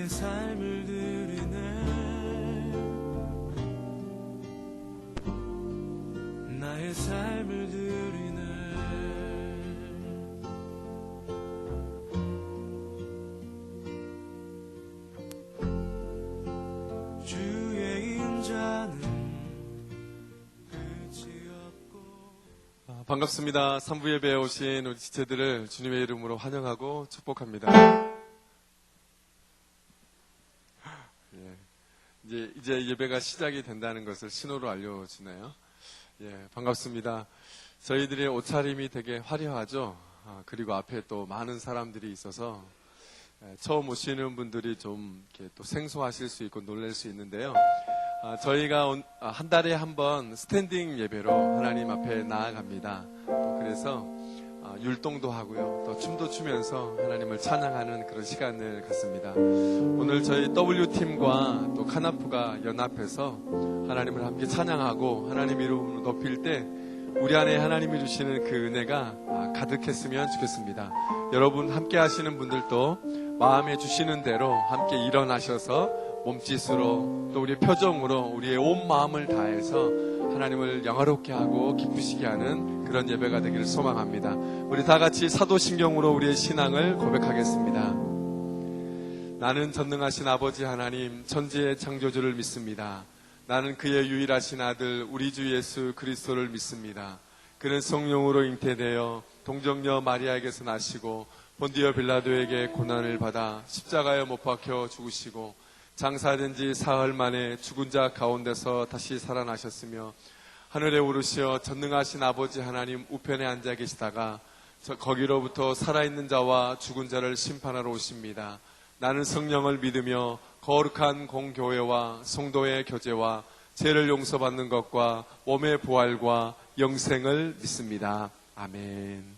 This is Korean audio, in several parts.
나의 삶을 드리네. 나의 삶을 드리네. 주의 인자는 끝이 없고. 반갑습니다. 3부 예배에 오신 우리 지체들을 주님의 이름으로 환영하고 축복합니다. 이제 예배가 시작이 된다는 것을 신호로 알려주네요. 반갑습니다. 저희들의 옷차림이 되게 화려하죠. 그리고 앞에 또 많은 사람들이 있어서 처음 오시는 분들이 좀 이렇게 또 생소하실 수 있고 놀랄 수 있는데요. 저희가 한 달에 한 번 스탠딩 예배로 하나님 앞에 나아갑니다. 그래서 율동도 하고요. 또 춤도 추면서 하나님을 찬양하는 그런 시간을 갖습니다. 오늘 저희 W팀과 또 카나프가 연합해서 하나님을 함께 찬양하고 하나님 이름으로 높일 때 우리 안에 하나님이 주시는 그 은혜가 가득했으면 좋겠습니다. 여러분 함께 하시는 분들도 마음에 주시는 대로 함께 일어나셔서 몸짓으로 또 우리의 표정으로 우리의 온 마음을 다해서 하나님을 영화롭게 하고 기쁘시게 하는 그런 예배가 되기를 소망합니다. 우리 다 같이 사도신경으로 우리의 신앙을 고백하겠습니다. 나는 전능하신 아버지 하나님 천지의 창조주를 믿습니다. 나는 그의 유일하신 아들 우리 주 예수 그리스도를 믿습니다. 그는 성령으로 잉태되어 동정녀 마리아에게서 나시고 본디오 빌라도에게 고난을 받아 십자가에 못 박혀 죽으시고 장사된 지 사흘 만에 죽은 자 가운데서 다시 살아나셨으며 하늘에 오르시어 전능하신 아버지 하나님 우편에 앉아 계시다가 거기로부터 살아있는 자와 죽은 자를 심판하러 오십니다. 나는 성령을 믿으며 거룩한 공교회와 성도의 교제와 죄를 용서받는 것과 몸의 부활과 영생을 믿습니다. 아멘.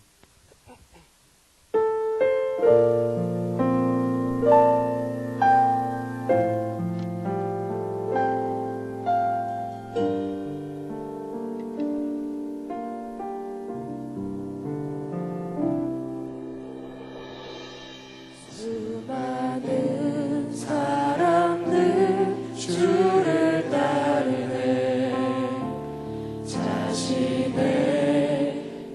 수많은 사람들 주를 따르네. 자신의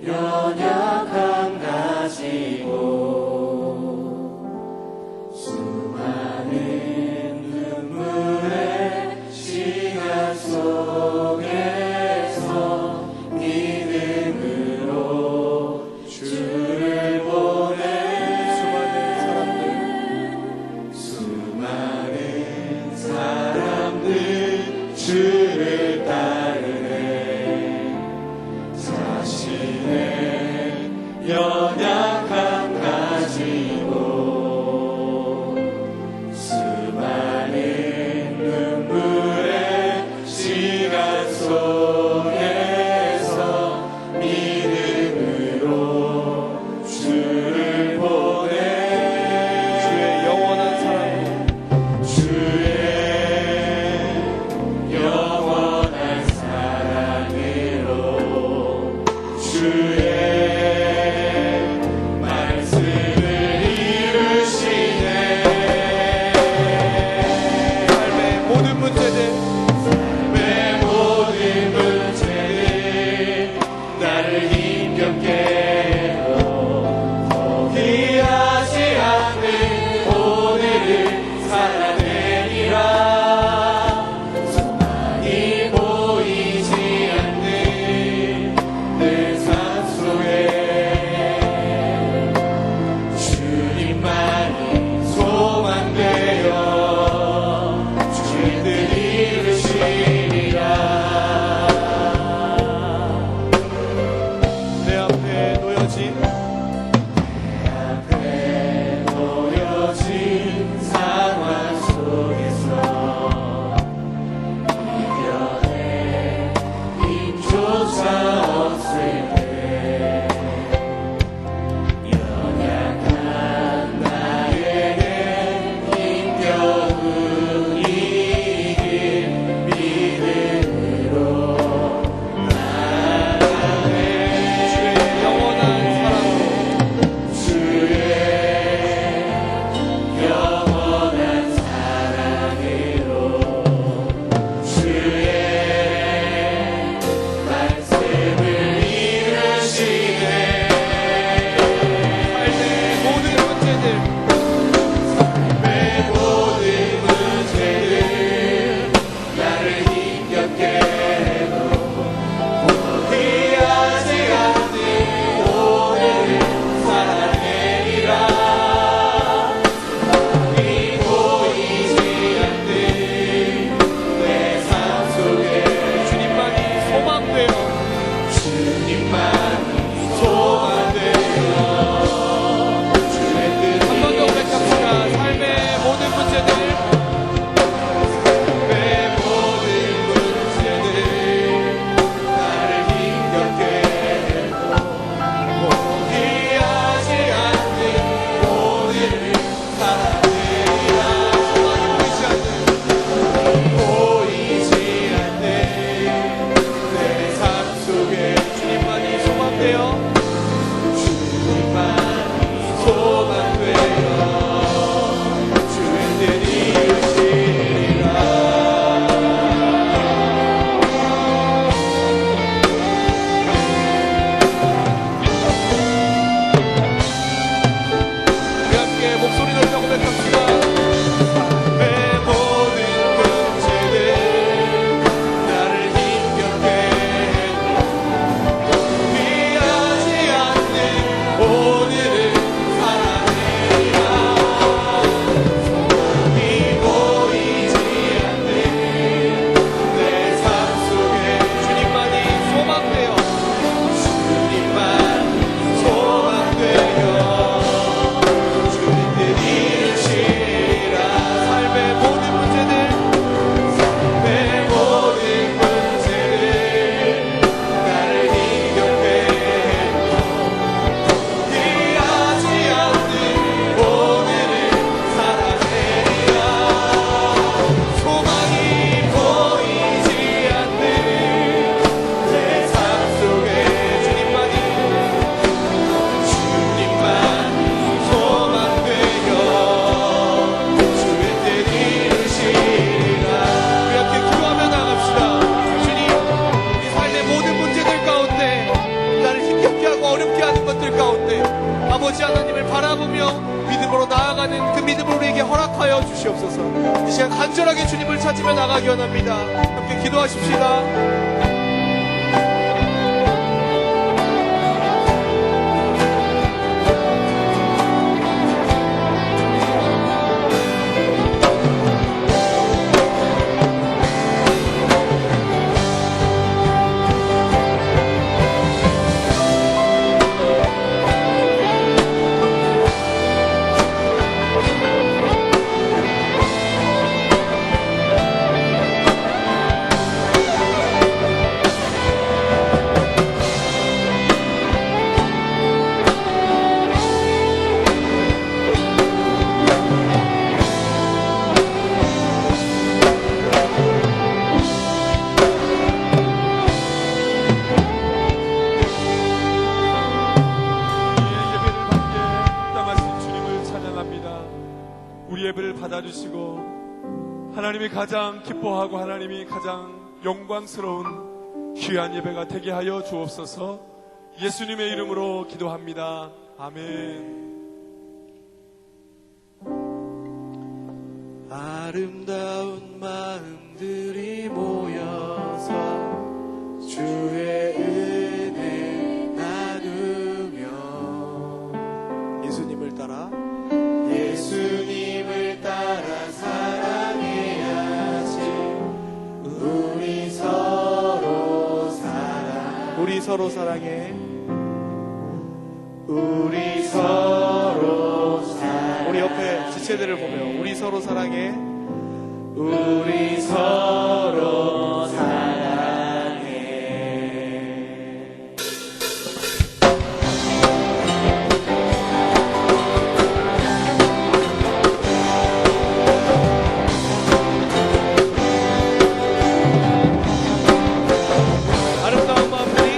연약함 가지고 수많은 눈물의 시간 속에서 믿음으로 주를 보내. 주를 따르네. 자신의 연약함 가지고 수많은 눈물의 시간 속에서 믿음으로 주를 보내. 주의 영원한 사랑, 주의 영원한 사랑으로 주의 말씀을 이루시네. 삶의 모든 문제들 나를 힘겹게 해도 포기하지 않는 오늘을 살아내리라. 내 앞에 놓여진 상황 속 허락하여 주시옵소서. 이 시간 간절하게 주님을 찾으며 나가기 원합니다. 함께 기도하십시다. 우리 예배를 받아주시고 하나님이 가장 기뻐하고 하나님이 가장 영광스러운 귀한 예배가 되게 하여 주옵소서. 예수님의 이름으로 기도합니다. 아멘. 아름다운 마음들이 모여서 주의 은혜 나누며 예수님을 따라 사랑해야지. 우리 서로 사랑해. 우리 서로 사랑해. 우리 옆에 지체들을 보며 우리 서로 사랑해. 우리 서로 사랑해. 아름다운 마음들이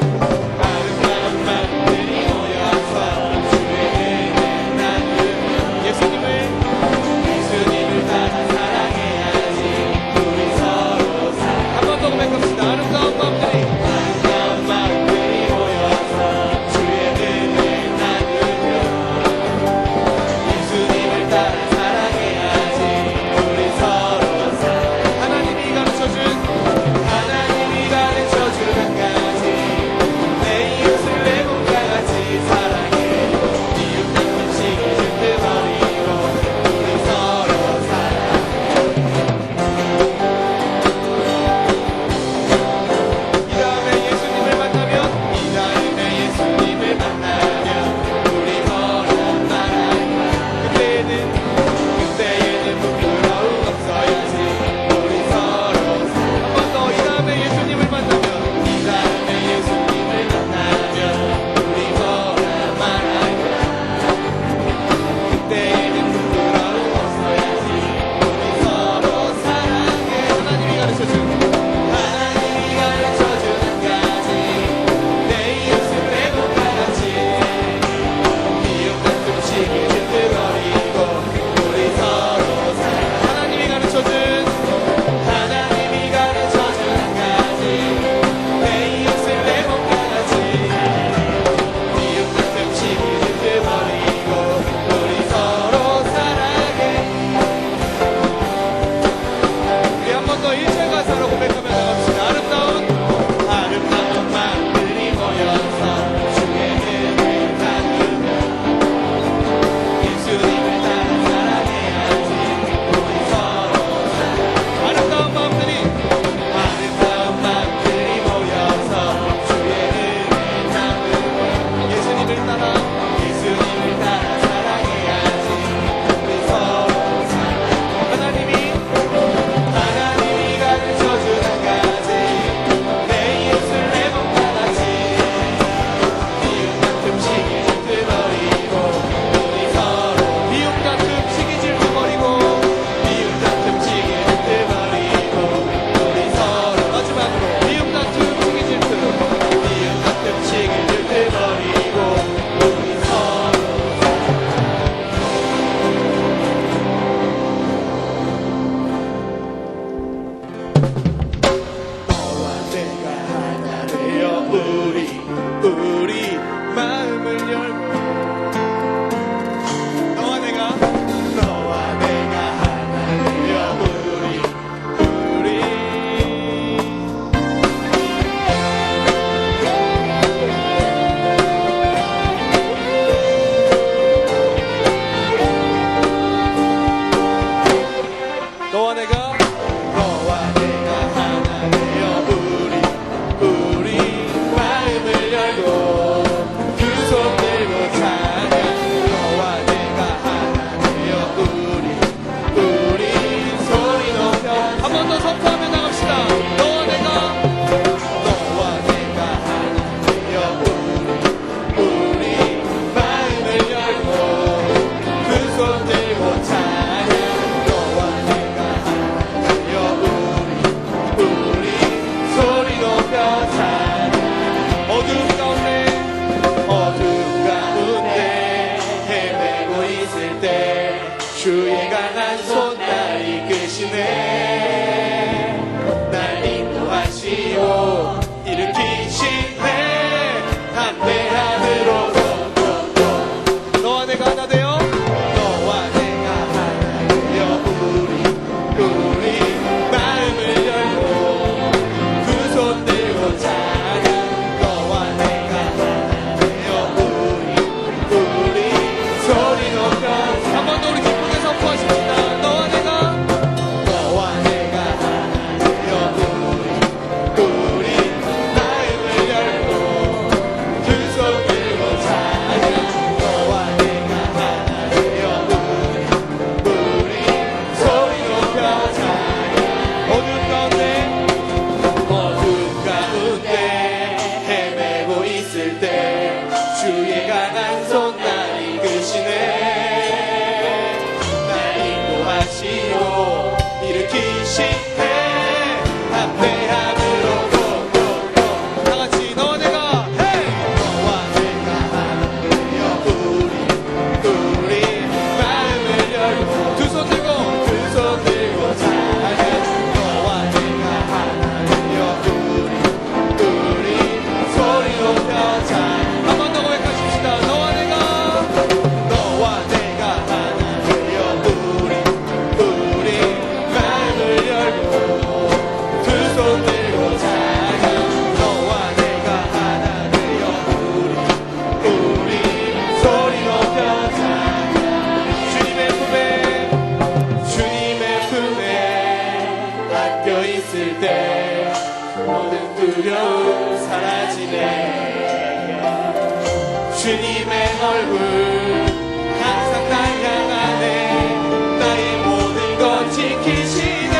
모여서 주의 은혜 나누며 예수님을 따라 사랑해야지. 우리 서로 사랑해. 강한 손 날 이끄시네. 날 인도하시오 일으키시네. 담대함으로 너와 내가 하나 되어 너와 내가 하나 되어 우리 마음을 열고 두 손 들고 찬양. 너와 내가 하나 되어 우리 소리 높여 한 번 더 우리 기쁘게 선포하십시다. 너와 내가 하나 되어 우리 마음을 열고 두 손 들고 찬양. 너와 내가 하나 되어 우리 소리 높여 찬양. 어둠 가운데 헤매고 있을 때 주의 강한 손 날 이끄시네. 날 인도하시오 일으키시네. 담대함으로 다 같이 너와 내가 hey! 너와 내가 하나 되어 우리 마음을 열고 두 손 들고 찬양. 너와 내가 하나 되어 우리 소리 높여 찬양. 한 번 더 고백하십시다. 너와 내가 하나 되어 우리 마음을 열고 두 손 들고 찬양. 너와 내가 하나 되어 우리 소리 높여 찬양. 주님의 품에 안겨 있을 때 모든 두려움 사라지네. 주님의 얼굴 항상 날 향하네. 나의 모든 것 지키시네.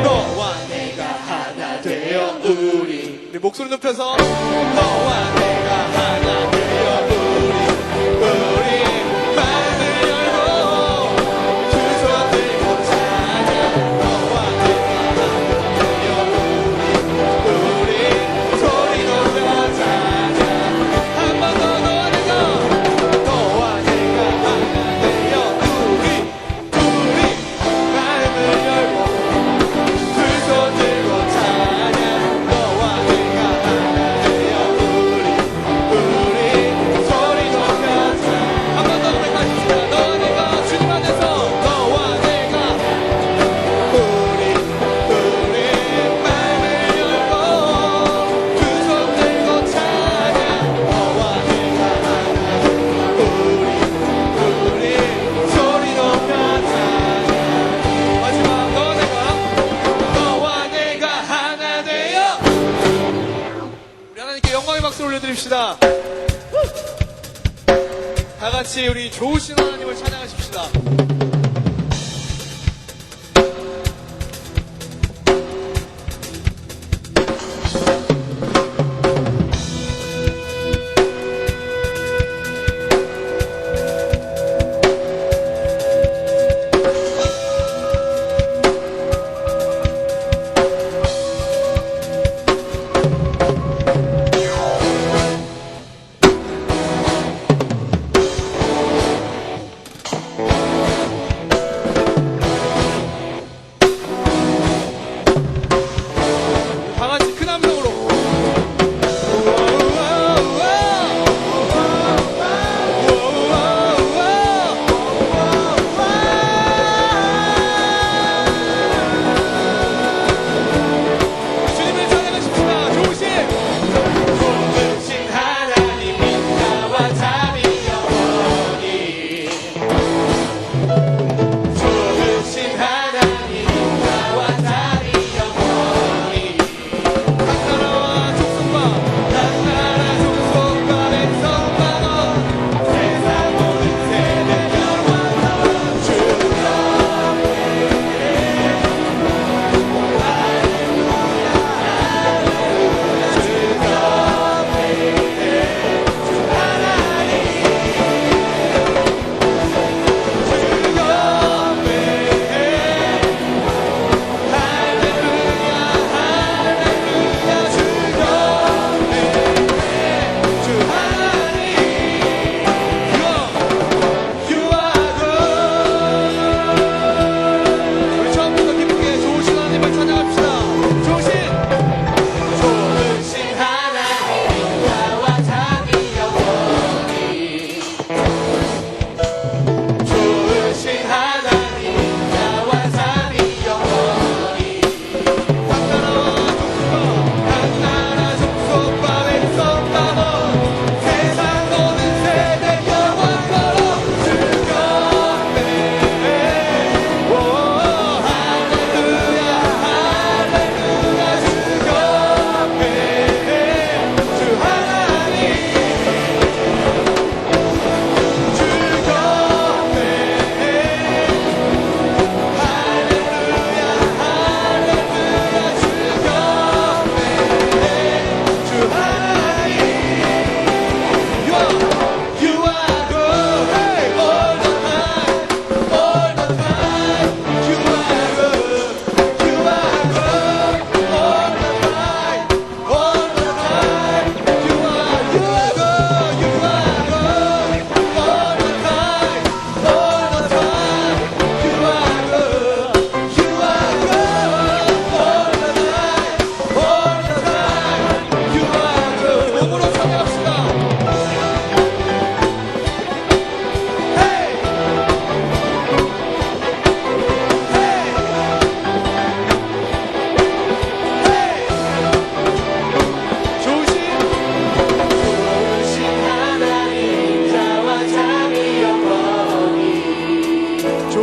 너와 내가 하나 되어 우리 목소리 높여서 너와 내가 하나 되어 우리 마음을 열고 두 손 들고 찬양. 너와 내가 하나 되어 우리 소리 높여 찬양. 한 번 더 너와 내가 하나 되어 우리 마음을 열고 두 손 들고 찬양. 너와 내가 하나 되어 우리 소리 높여 찬양. 한 번 더 고백하십시다. 너와 내가 주님 안에서 너와 내가 우리 마음을 열고 두 손 들고 찬양. 너와 내가 하나 우리 소리 높여 찬양. 마지막 너와 내가 하나 되어 우리 하나님께 영광의 박수 올려드립시다. 다 같이 우리 좋으신 하나님을 찬양하십시다.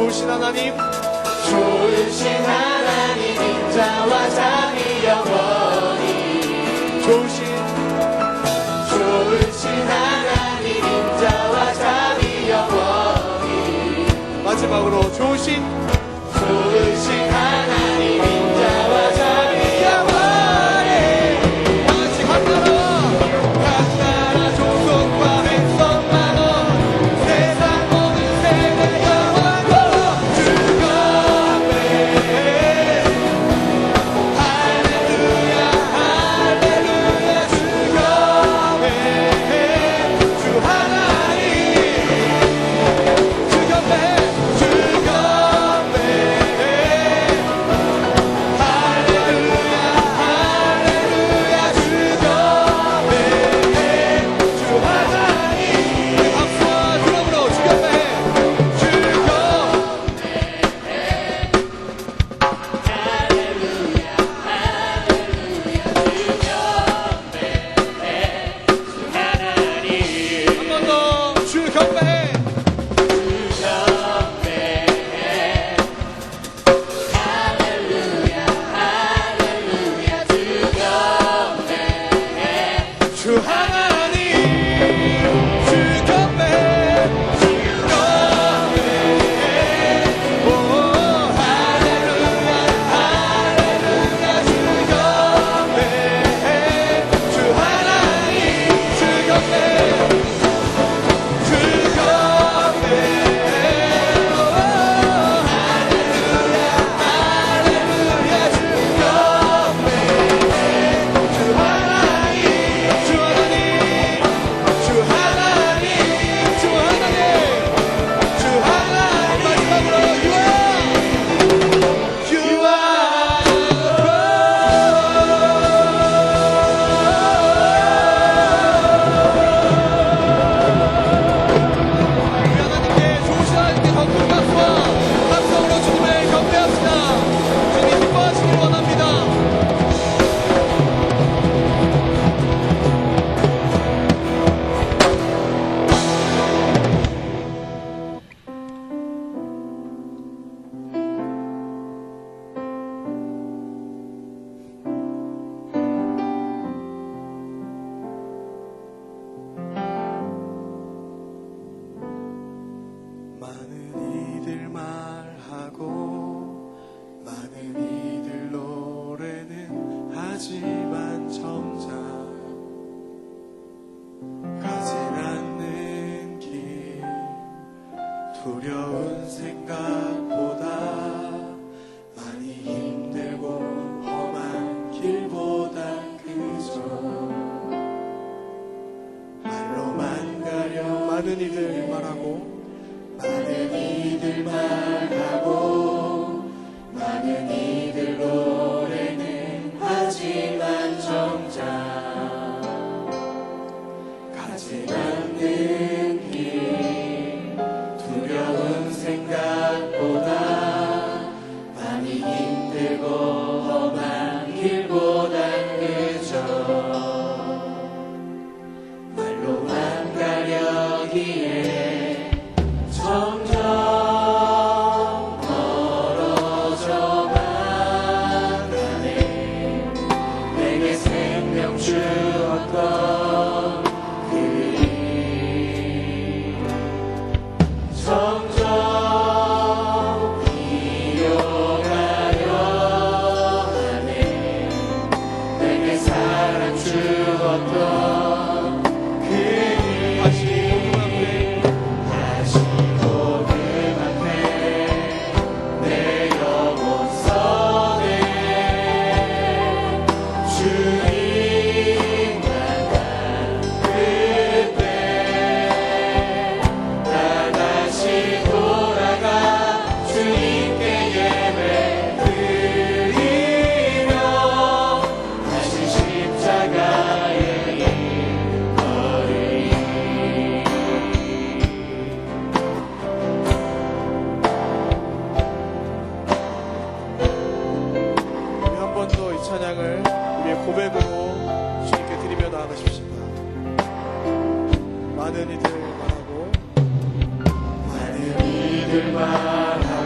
좋으신 하나님, 좋으신 하나님 인자와 자비 영원히 좋으신 하나님 인자와 자비 영원히 마지막으로 좋으신 하나님 인자와 자비 영원히 다같이 각나라 종속과 백성만원 세상 모든 세대 영원토록 주 옆에 할렐루야 할렐루야 주 옆에 주 하나님 주 옆에 주 하나님 주 옆에 오 할렐루야 할렐루야 주 옆에 주 하나님 주 옆에 많은 이들 말하고 많은 이들 노래는 하지만 정작 가진 않는 길 두려운 생각보다 많이 힘들고 험한 길보다 그저 말로만 가려 많은 이들 말하고 많은 이들 말하고 많은 이들 노래는 하지만 정작 가진 않는 길 두려운 생각보다 많이 힘들고 험한 길보다 그저 말로만 가려기에 점점 멀어져만 가네 내게 생명 주었던 그 일 점점 비어가려 하네 내게 사랑 주었던 그 일 다시 찬양을 우리의 고백으로 주님께 드리며 나아가십시다. 많은 이들 말하고 많은 이들 말하고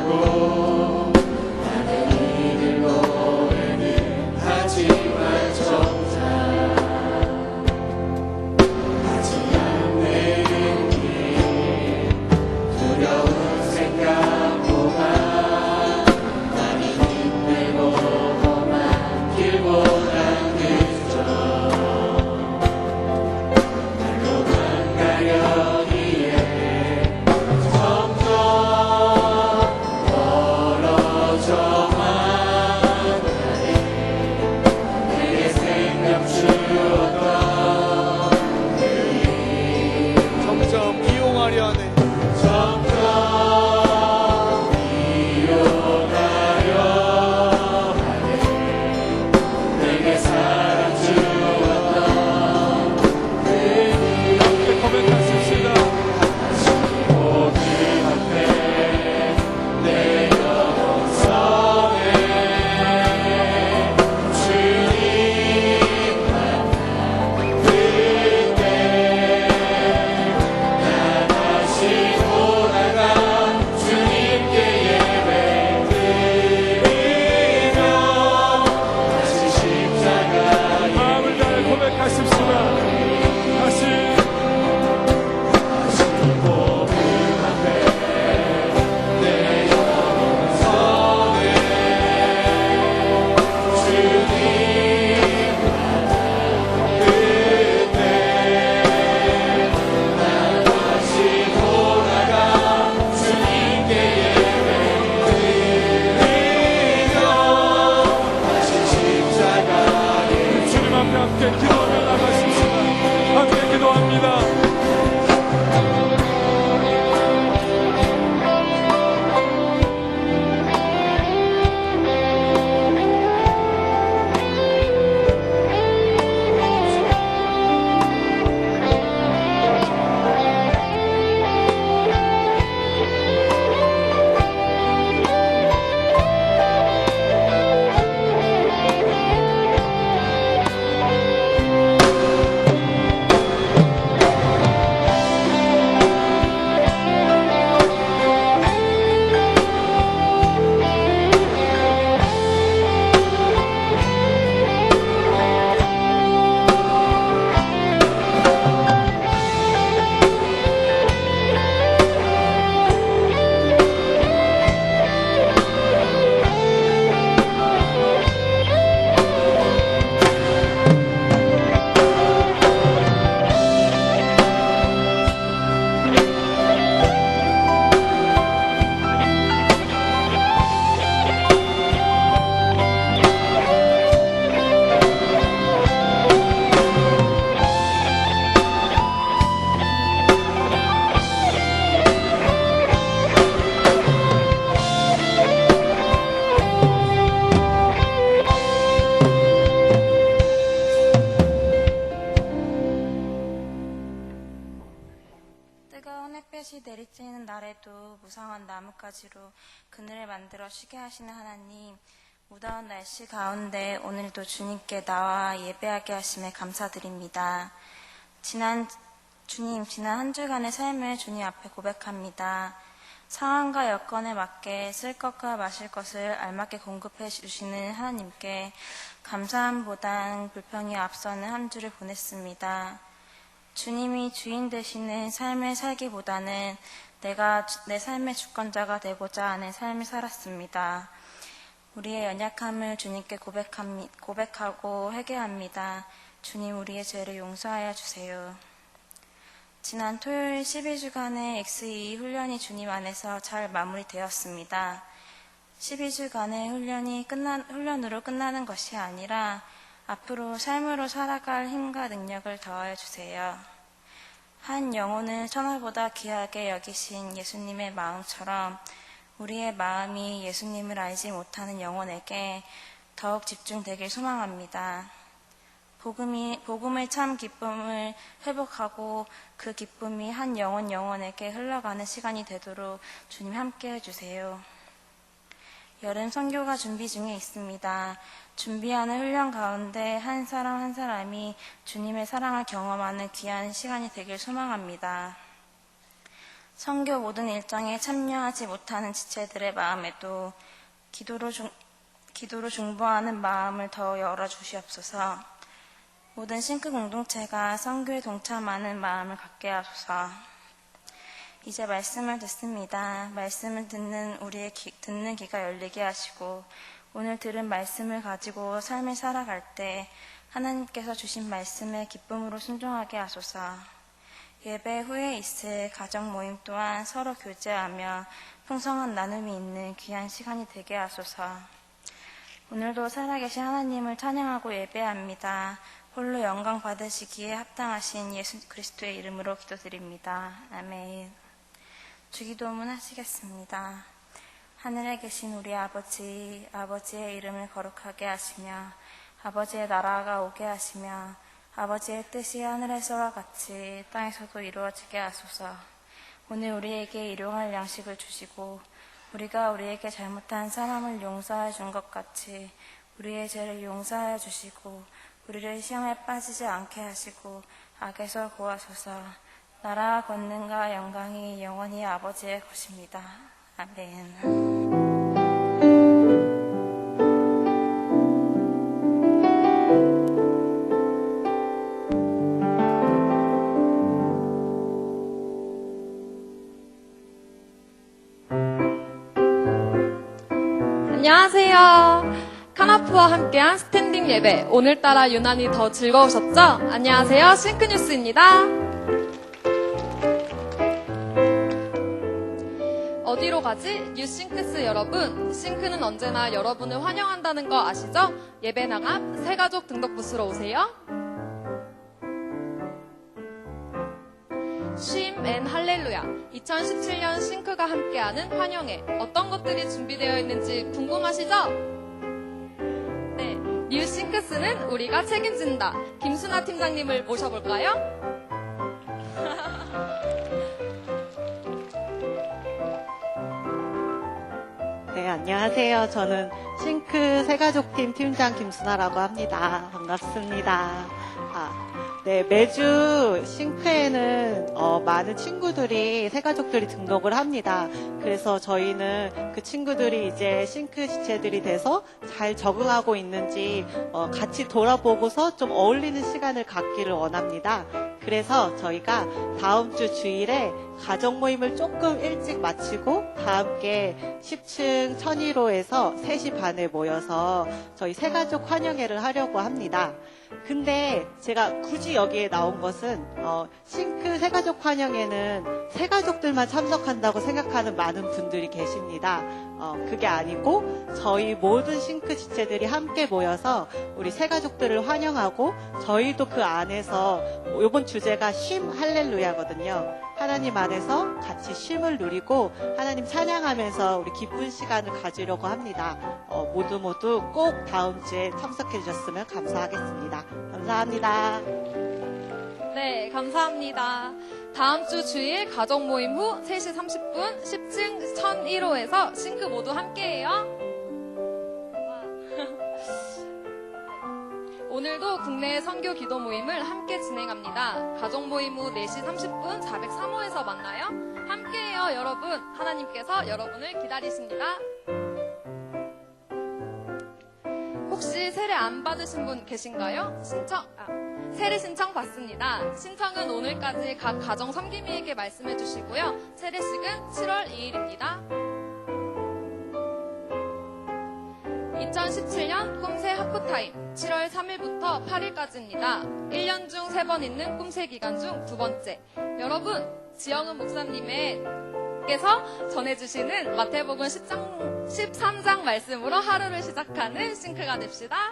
바다에도 무성한 나뭇가지로 그늘을 만들어 쉬게 하시는 하나님, 무더운 날씨 가운데 오늘도 주님께 나와 예배하게 하심에 감사드립니다. 지난 한 주간의 삶을 주님 앞에 고백합니다. 상황과 여건에 맞게 쓸 것과 마실 것을 알맞게 공급해 주시는 하나님께 감사함보단 불평이 앞서는 한 주를 보냈습니다. 주님이 주인 되시는 삶을 살기보다는 내가 내 삶의 주권자가 되고자 하는 삶을 살았습니다. 우리의 연약함을 주님께 고백하고 회개합니다. 주님, 우리의 죄를 용서하여 주세요. 지난 토요일 12주간의 XE 훈련이 주님 안에서 잘 마무리되었습니다. 12주간의 훈련으로 끝나는 것이 아니라 앞으로 삶으로 살아갈 힘과 능력을 더하여 주세요. 한 영혼을 천하보다 귀하게 여기신 예수님의 마음처럼 우리의 마음이 예수님을 알지 못하는 영혼에게 더욱 집중되길 소망합니다. 복음의 참 기쁨을 회복하고 그 기쁨이 한 영혼에게 흘러가는 시간이 되도록 주님 함께 해주세요. 여름 선교가 준비 중에 있습니다. 준비하는 훈련 가운데 한 사람 한 사람이 주님의 사랑을 경험하는 귀한 시간이 되길 소망합니다. 선교 모든 일정에 참여하지 못하는 지체들의 마음에도 기도로 중보하는 마음을 더 열어주시옵소서. 모든 싱크 공동체가 선교에 동참하는 마음을 갖게 하소서. 이제 말씀을 듣습니다. 말씀을 듣는 우리의 듣는 귀가 열리게 하시고 오늘 들은 말씀을 가지고 삶을 살아갈 때 하나님께서 주신 말씀에 기쁨으로 순종하게 하소서. 예배 후에 있을 가정 모임 또한 서로 교제하며 풍성한 나눔이 있는 귀한 시간이 되게 하소서. 오늘도 살아계신 하나님을 찬양하고 예배합니다. 홀로 영광 받으시기에 합당하신 예수 그리스도의 이름으로 기도드립니다. 아멘. 주기도문 하시겠습니다. 하늘에 계신 우리 아버지, 아버지의 이름을 거룩하게 하시며 아버지의 나라가 오게 하시며 아버지의 뜻이 하늘에서와 같이 땅에서도 이루어지게 하소서. 오늘 우리에게 일용할 양식을 주시고 우리가 우리에게 잘못한 사람을 용서해 준 것 같이 우리의 죄를 용서하여 주시고 우리를 시험에 빠지지 않게 하시고 악에서 구하소서. 나라와 권능과 영광이 영원히 아버지의 것입니다. 아멘. 안녕하세요. 카나프와 함께한 스탠딩 예배, 오늘따라 유난히 더 즐거우셨죠? 안녕하세요. 싱크뉴스입니다. 어디로 가지? 뉴싱크스 여러분, 싱크는 언제나 여러분을 환영한다는 거 아시죠? 예배 나감 새가족 등록 부스로 오세요. 쉼 앤 할렐루야, 2017년 싱크가 함께하는 환영회, 어떤 것들이 준비되어 있는지 궁금하시죠? 네, 뉴 싱크스는 우리가 책임진다. 김순아 팀장님을 모셔볼까요? 네, 안녕하세요. 저는 싱크 새가족팀 팀장 김순아라고 합니다. 반갑습니다. 네, 매주 싱크에는 많은 친구들이, 새가족들이 등록을 합니다. 그래서 저희는 그 친구들이 이제 싱크 지체들이 돼서 잘 적응하고 있는지 같이 돌아보고서 좀 어울리는 시간을 갖기를 원합니다. 그래서 저희가 다음 주 주일에 가정 모임을 조금 일찍 마치고 다 함께 10층 1001호에서 3시 반에 모여서 저희 새가족 환영회를 하려고 합니다. 근데 제가 굳이 여기에 나온 것은 싱크 새가족 환영회는 새가족들만 참석한다고 생각하는 많은 분들이 계십니다. 그게 아니고 저희 모든 싱크 지체들이 함께 모여서 우리 새가족들을 환영하고 저희도 그 안에서 이번 주제가 쉼 할렐루야거든요. 하나님 안에서 같이 쉼을 누리고 하나님 찬양하면서 우리 기쁜 시간을 가지려고 합니다. 모두 꼭 다음 주에 참석해 주셨으면 감사하겠습니다. 감사합니다. 네, 감사합니다. 다음 주 주일 가족 모임 후 3시 30분 10층 1001호에서 싱크 모두 함께해요. 오늘도 국내 선교 기도 모임을 함께 진행합니다. 가족 모임 후 4시 30분 403호에서 만나요. 함께해요, 여러분. 하나님께서 여러분을 기다리십니다. 혹시 세례 안 받으신 분 계신가요? 세례 신청 받습니다. 신청은 오늘까지 각 가정 섬김이에게 말씀해 주시고요. 세례식은 7월 2일입니다. 2017년 꿈새 하프타임 7월 3일부터 8일까지입니다. 1년 중 3번 있는 꿈새 기간 중 2번째. 여러분, 지영은 목사님께서 전해주시는 마태복음 13장 말씀으로 하루를 시작하는 싱크가 됩시다.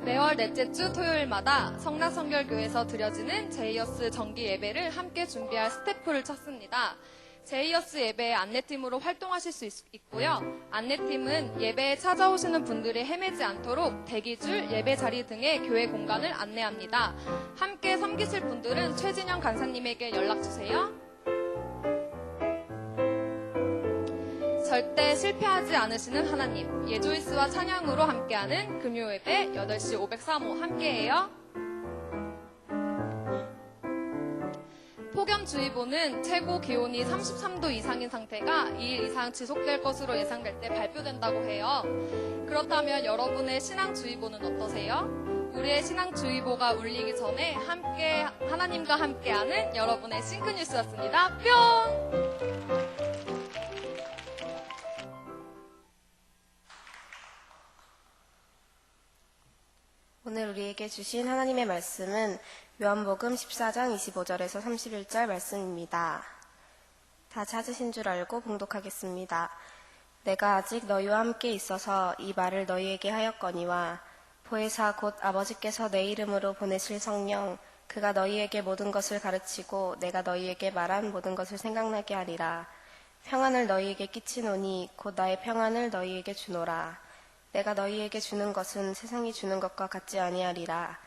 매월 넷째 주 토요일마다 성락성결교에서 드려지는 제이어스 정기 예배를 함께 준비할 스태프를 쳤습니다. 제이어스 예배의 안내팀으로 활동하실 수 있고요. 안내팀은 예배에 찾아오시는 분들이 헤매지 않도록 대기줄, 예배 자리 등의 교회 공간을 안내합니다. 함께 섬기실 분들은 최진영 간사님에게 연락주세요. 절대 실패하지 않으시는 하나님, 예조이스와 찬양으로 함께하는 금요예배 8시 503호 함께해요. 폭염주의보는 최고 기온이 33도 이상인 상태가 2일 이상 지속될 것으로 예상될 때 발표된다고 해요. 그렇다면 여러분의 신앙주의보는 어떠세요? 우리의 신앙주의보가 울리기 전에 함께 하나님과 함께하는 여러분의 싱크뉴스였습니다. 뿅! 오늘 우리에게 주신 하나님의 말씀은 요한복음 14장 25절에서 31절 말씀입니다. 다 찾으신 줄 알고 봉독하겠습니다. 내가 아직 너희와 함께 있어서 이 말을 너희에게 하였거니와 보혜사 곧 아버지께서 내 이름으로 보내실 성령 그가 너희에게 모든 것을 가르치고 내가 너희에게 말한 모든 것을 생각나게 하리라. 평안을 너희에게 끼치노니 곧 나의 평안을 너희에게 주노라. 내가 너희에게 주는 것은 세상이 주는 것과 같지 아니하리라.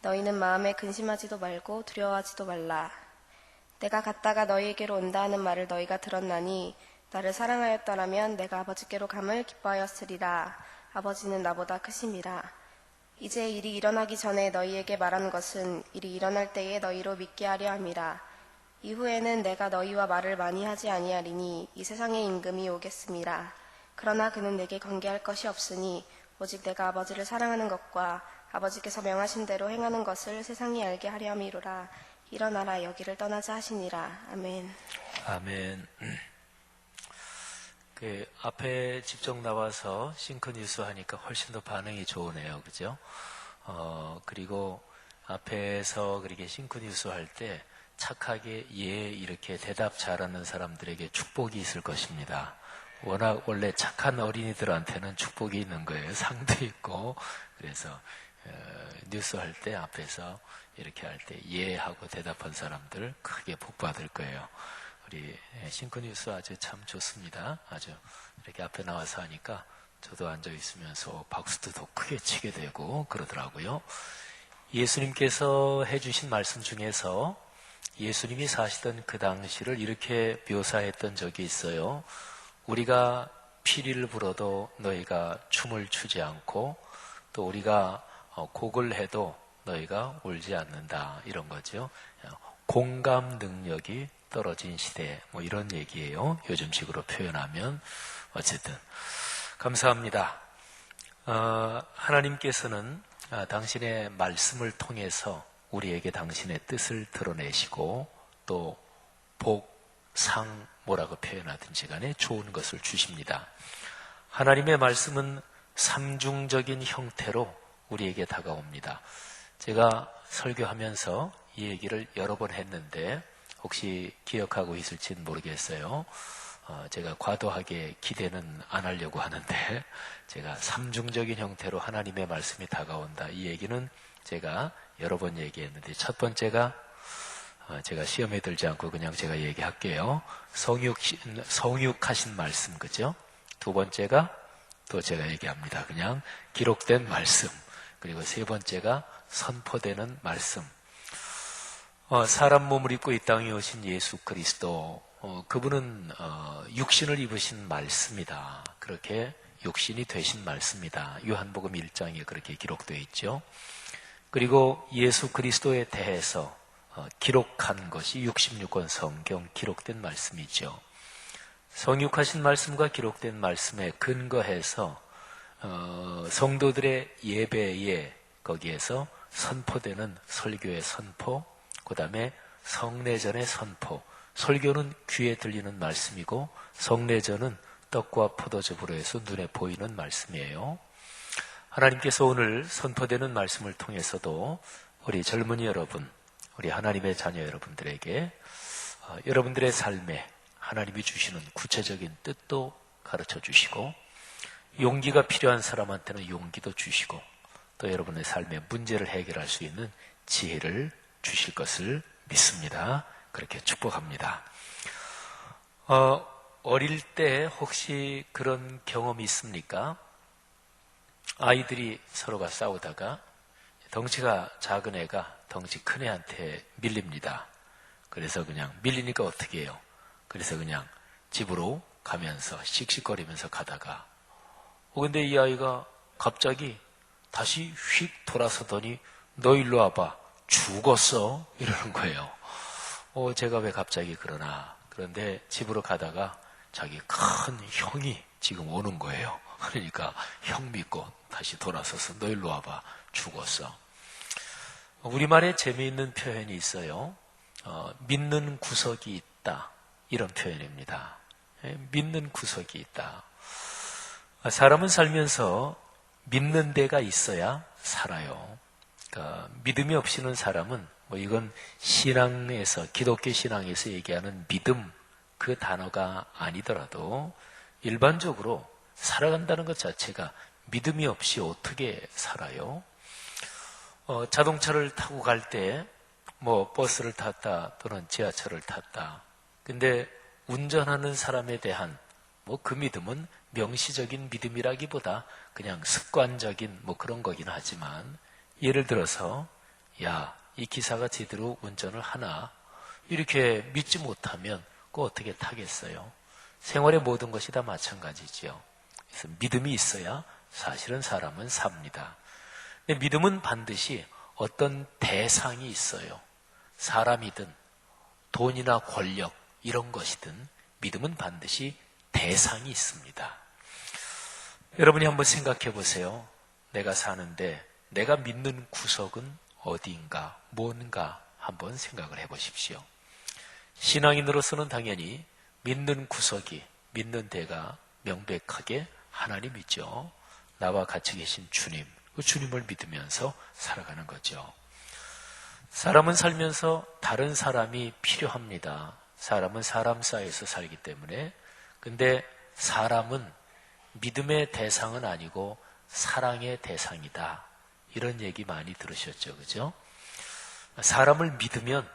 너희는 마음에 근심하지도 말고 두려워하지도 말라. 내가 갔다가 너희에게로 온다 하는 말을 너희가 들었나니 나를 사랑하였더라면 내가 아버지께로 감을 기뻐하였으리라. 아버지는 나보다 크심이라. 이제 일이 일어나기 전에 너희에게 말한 것은 일이 일어날 때에 너희로 믿게 하려 함이라. 이후에는 내가 너희와 말을 많이 하지 아니하리니 이 세상의 임금이 오겠음이라. 그러나 그는 내게 관계할 것이 없으니 오직 내가 아버지를 사랑하는 것과 아버지께서 명하신 대로 행하는 것을 세상이 알게 하려 함이로라. 일어나라 여기를 떠나자 하시니라. 아멘. 아멘. 그 앞에 직접 나와서 싱크뉴스 하니까 훨씬 더 반응이 좋으네요. 그죠? 그리고 앞에서 그렇게 싱크뉴스 할 때 착하게 예 이렇게 대답 잘하는 사람들에게 축복이 있을 것입니다. 워낙 원래 착한 어린이들한테는 축복이 있는 거예요. 상도 있고. 그래서 뉴스 할 때 앞에서 이렇게 할 때 예 하고 대답한 사람들 크게 복 받을 거예요. 우리 싱크뉴스 아주 참 좋습니다. 아주 이렇게 앞에 나와서 하니까 저도 앉아 있으면서 박수도 더 크게 치게 되고 그러더라고요. 예수님께서 해주신 말씀 중에서 예수님이 사시던 그 당시를 이렇게 묘사했던 적이 있어요. 우리가 피리를 불어도 너희가 춤을 추지 않고 또 우리가 곡을 해도 너희가 울지 않는다 이런 거죠. 공감 능력이 떨어진 시대 뭐 이런 얘기예요. 요즘식으로 표현하면 어쨌든 감사합니다. 하나님께서는 당신의 말씀을 통해서 우리에게 당신의 뜻을 드러내시고 또 복, 상 뭐라고 표현하든지 간에 좋은 것을 주십니다. 하나님의 말씀은 삼중적인 형태로 우리에게 다가옵니다. 제가 설교하면서 이 얘기를 여러 번 했는데 혹시 기억하고 있을지는 모르겠어요. 제가 과도하게 기대는 안 하려고 하는데 제가 삼중적인 형태로 하나님의 말씀이 다가온다. 이 얘기는 제가 여러 번 얘기했는데 첫 번째가 제가 시험에 들지 않고 그냥 제가 얘기할게요. 성육하신 말씀, 그죠? 두 번째가 또 제가 얘기합니다. 그냥 기록된 말씀. 그리고 세 번째가 선포되는 말씀. 사람 몸을 입고 이 땅에 오신 예수 그리스도, 그분은 육신을 입으신 말씀이다. 그렇게 육신이 되신 말씀이다. 요한복음 1장에 그렇게 기록되어 있죠. 그리고 예수 그리스도에 대해서 기록한 것이 66권 성경 기록된 말씀이죠. 성육하신 말씀과 기록된 말씀에 근거해서 성도들의 예배에 거기에서 선포되는 설교의 선포, 그 다음에 성례전의 선포, 설교는 귀에 들리는 말씀이고 성례전은 떡과 포도즙으로 해서 눈에 보이는 말씀이에요. 하나님께서 오늘 선포되는 말씀을 통해서도 우리 젊은이 여러분, 우리 하나님의 자녀 여러분들에게 여러분들의 삶에 하나님이 주시는 구체적인 뜻도 가르쳐 주시고 용기가 필요한 사람한테는 용기도 주시고 또 여러분의 삶의 문제를 해결할 수 있는 지혜를 주실 것을 믿습니다. 그렇게 축복합니다. 어릴 때 혹시 그런 경험이 있습니까? 아이들이 서로가 싸우다가 덩치가 작은 애가 덩치 큰 애한테 밀립니다. 그래서 그냥 밀리니까 어떻게 해요? 그래서 그냥 집으로 가면서 씩씩거리면서 가다가 근데 이 아이가 갑자기 다시 휙 돌아서더니 너 일로 와봐. 죽었어. 이러는 거예요. 제가 왜 갑자기 그러나. 그런데 집으로 가다가 자기 큰 형이 지금 오는 거예요. 그러니까 형 믿고 다시 돌아서서 너 일로 와봐. 죽었어. 우리말에 재미있는 표현이 있어요. 믿는 구석이 있다. 이런 표현입니다. 믿는 구석이 있다. 사람은 살면서 믿는 데가 있어야 살아요. 그러니까 믿음이 없이는 사람은 이건 신앙에서 기독교 신앙에서 얘기하는 믿음 그 단어가 아니더라도 일반적으로 살아간다는 것 자체가 믿음이 없이 어떻게 살아요? 자동차를 타고 갈 때 버스를 탔다 또는 지하철을 탔다. 근데 운전하는 사람에 대한 그 믿음은 명시적인 믿음이라기보다 그냥 습관적인 그런 거긴 하지만 예를 들어서 이 기사가 제대로 운전을 하나 이렇게 믿지 못하면 그거 어떻게 타겠어요? 생활의 모든 것이 다 마찬가지죠. 그래서 믿음이 있어야 사실은 사람은 삽니다. 근데 믿음은 반드시 어떤 대상이 있어요. 사람이든 돈이나 권력 이런 것이든 믿음은 반드시 대상이 있습니다. 여러분이 한번 생각해 보세요. 내가 사는데 내가 믿는 구석은 어디인가, 뭔가 한번 생각을 해 보십시오. 신앙인으로서는 당연히 믿는 구석이, 믿는 데가 명백하게 하나님이죠. 나와 같이 계신 주님, 그 주님을 믿으면서 살아가는 거죠. 사람은 살면서 다른 사람이 필요합니다. 사람은 사람 사이에서 살기 때문에. 근데 사람은 믿음의 대상은 아니고 사랑의 대상이다. 이런 얘기 많이 들으셨죠, 그죠? 사람을 믿으면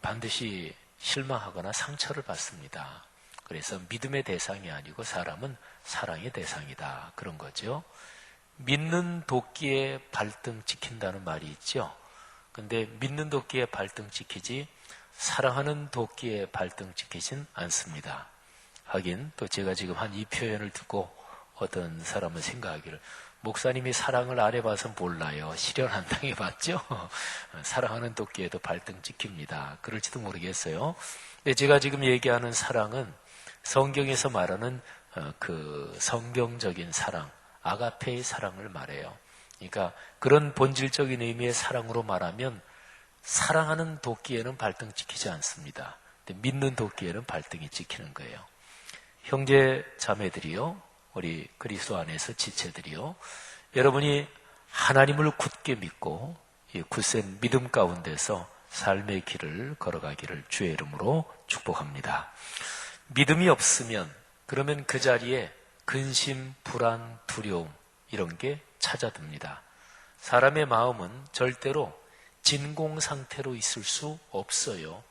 반드시 실망하거나 상처를 받습니다. 그래서 믿음의 대상이 아니고 사람은 사랑의 대상이다. 그런 거죠. 믿는 도끼에 발등 찍힌다는 말이 있죠. 근데 믿는 도끼에 발등 찍히지 사랑하는 도끼에 발등 찍히진 않습니다. 하긴 또 제가 지금 한 이 표현을 듣고 어떤 사람은 생각하기를 목사님이 사랑을 안 해봐서 몰라요. 실현 안 당해봤죠? 사랑하는 도끼에도 발등 찍힙니다. 그럴지도 모르겠어요. 근데 제가 지금 얘기하는 사랑은 성경에서 말하는 그 성경적인 사랑, 아가페의 사랑을 말해요. 그러니까 그런 본질적인 의미의 사랑으로 말하면 사랑하는 도끼에는 발등 찍히지 않습니다. 근데 믿는 도끼에는 발등이 찍히는 거예요. 형제 자매들이요, 우리 그리스도 안에서 지체들이요, 여러분이 하나님을 굳게 믿고 이 굳센 믿음 가운데서 삶의 길을 걸어가기를 주의 이름으로 축복합니다. 믿음이 없으면 그러면 그 자리에 근심, 불안, 두려움 이런 게 찾아듭니다. 사람의 마음은 절대로 진공 상태로 있을 수 없어요.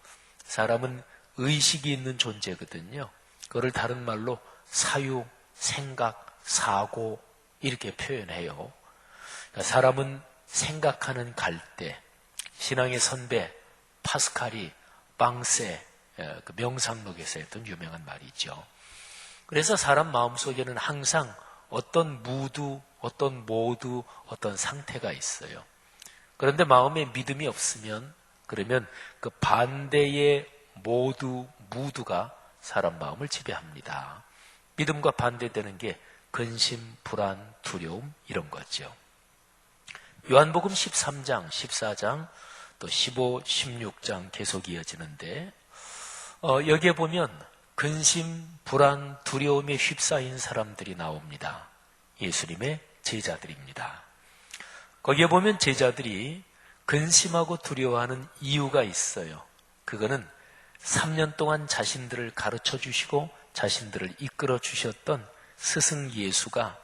사람은 의식이 있는 존재거든요. 그걸 다른 말로 사유, 생각, 사고 이렇게 표현해요. 그러니까 사람은 생각하는 갈대, 신앙의 선배 파스칼이 빵세 그 명상록에서 했던 유명한 말이죠. 그래서 사람 마음속에는 항상 어떤 무드, 어떤 모드, 어떤 상태가 있어요. 그런데 마음에 믿음이 없으면 그러면 그 반대의 모드, 무드가 사람 마음을 지배합니다. 믿음과 반대되는 게 근심, 불안, 두려움 이런 거죠. 요한복음 13장, 14장, 또 15, 16장 계속 이어지는데 여기에 보면 근심, 불안, 두려움에 휩싸인 사람들이 나옵니다. 예수님의 제자들입니다. 거기에 보면 제자들이 근심하고 두려워하는 이유가 있어요. 그거는 3년 동안 자신들을 가르쳐 주시고 자신들을 이끌어 주셨던 스승 예수가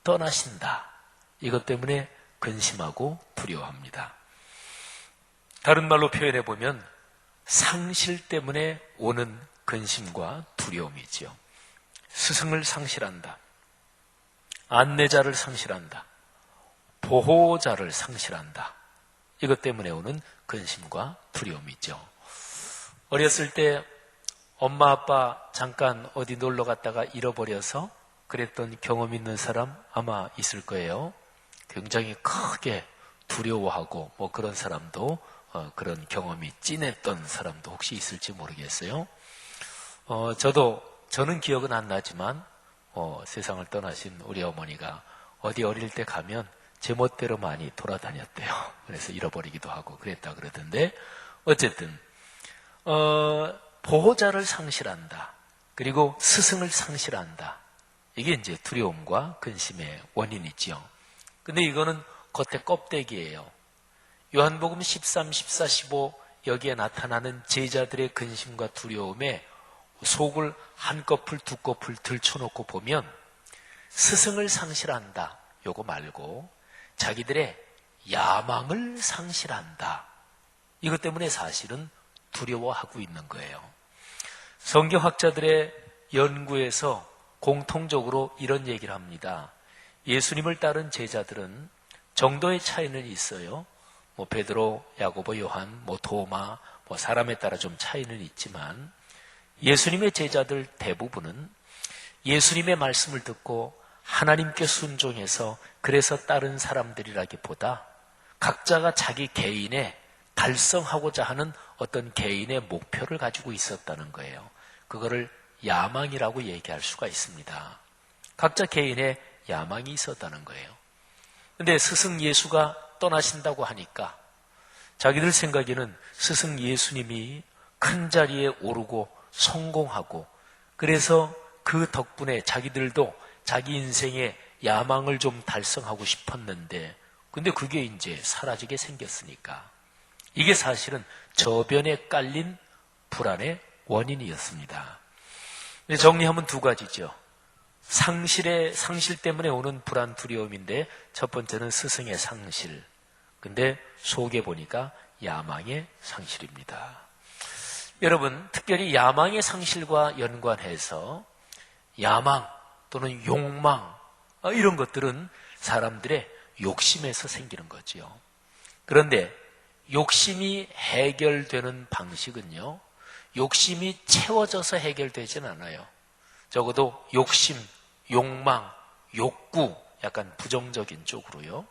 떠나신다. 이것 때문에 근심하고 두려워합니다. 다른 말로 표현해 보면 상실 때문에 오는 근심과 두려움이지요. 스승을 상실한다. 안내자를 상실한다. 보호자를 상실한다. 이것 때문에 오는 근심과 두려움이죠. 어렸을 때 엄마 아빠 잠깐 어디 놀러 갔다가 잃어버려서 그랬던 경험 있는 사람 아마 있을 거예요. 굉장히 크게 두려워하고 뭐 그런 사람도 그런 경험이 진했던 사람도 혹시 있을지 모르겠어요. 저는 기억은 안 나지만 세상을 떠나신 우리 어머니가 어디 어릴 때 가면 제멋대로 많이 돌아다녔대요. 그래서 잃어버리기도 하고 그랬다 그러던데 어쨌든 보호자를 상실한다. 그리고 스승을 상실한다. 이게 이제 두려움과 근심의 원인이지요. 근데 이거는 겉에 껍데기예요. 요한복음 13, 14, 15 여기에 나타나는 제자들의 근심과 두려움에 속을 한꺼풀 두꺼풀 들쳐놓고 보면 스승을 상실한다. 요거 말고 자기들의 야망을 상실한다. 이것 때문에 사실은 두려워하고 있는 거예요. 성경학자들의 연구에서 공통적으로 이런 얘기를 합니다. 예수님을 따른 제자들은 정도의 차이는 있어요. 뭐 베드로, 야고보, 요한, 뭐 도마, 뭐 사람에 따라 좀 차이는 있지만 예수님의 제자들 대부분은 예수님의 말씀을 듣고 하나님께 순종해서 그래서 따른 사람들이라기보다 각자가 자기 개인의 달성하고자 하는 어떤 개인의 목표를 가지고 있었다는 거예요. 그거를 야망이라고 얘기할 수가 있습니다. 각자 개인의 야망이 있었다는 거예요. 근데 스승 예수가 떠나신다고 하니까 자기들 생각에는 스승 예수님이 큰 자리에 오르고 성공하고 그래서 그 덕분에 자기들도 자기 인생의 야망을 좀 달성하고 싶었는데 근데 그게 이제 사라지게 생겼으니까 이게 사실은 저변에 깔린 불안의 원인이었습니다. 정리하면 두 가지죠. 상실 때문에 오는 불안, 두려움인데 첫 번째는 스승의 상실. 근데 속에 보니까 야망의 상실입니다. 여러분, 특별히 야망의 상실과 연관해서 야망 또는 욕망 이런 것들은 사람들의 욕심에서 생기는 거죠. 그런데 욕심이 해결되는 방식은요. 욕심이 채워져서 해결되진 않아요. 적어도 욕심, 욕망, 욕구 약간 부정적인 쪽으로요.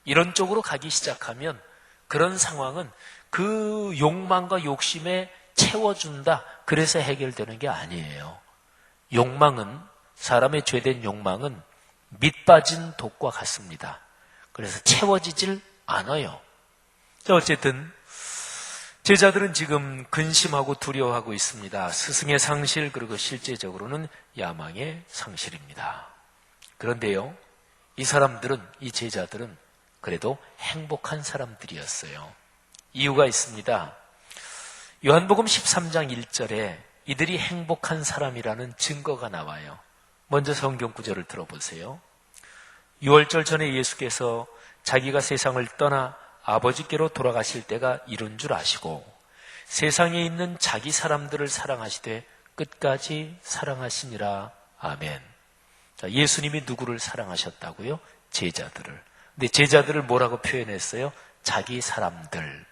이런 쪽으로 가기 시작하면 그런 상황은 그 욕망과 욕심에 채워준다. 그래서 해결되는 게 아니에요. 욕망은 사람의 죄된 욕망은 밑빠진 독과 같습니다. 그래서 채워지질 않아요. 자, 어쨌든 제자들은 지금 근심하고 두려워하고 있습니다. 스승의 상실 그리고 실제적으로는 야망의 상실입니다. 그런데요, 이 사람들은 이 제자들은 그래도 행복한 사람들이었어요. 이유가 있습니다. 요한복음 13장 1절에 이들이 행복한 사람이라는 증거가 나와요. 먼저 성경 구절을 들어보세요. 6월절 전에 예수께서 자기가 세상을 떠나 아버지께로 돌아가실 때가 이른 줄 아시고 세상에 있는 자기 사람들을 사랑하시되 끝까지 사랑하시니라. 아멘. 자, 예수님이 누구를 사랑하셨다고요? 제자들을. 근데 제자들을 뭐라고 표현했어요? 자기 사람들.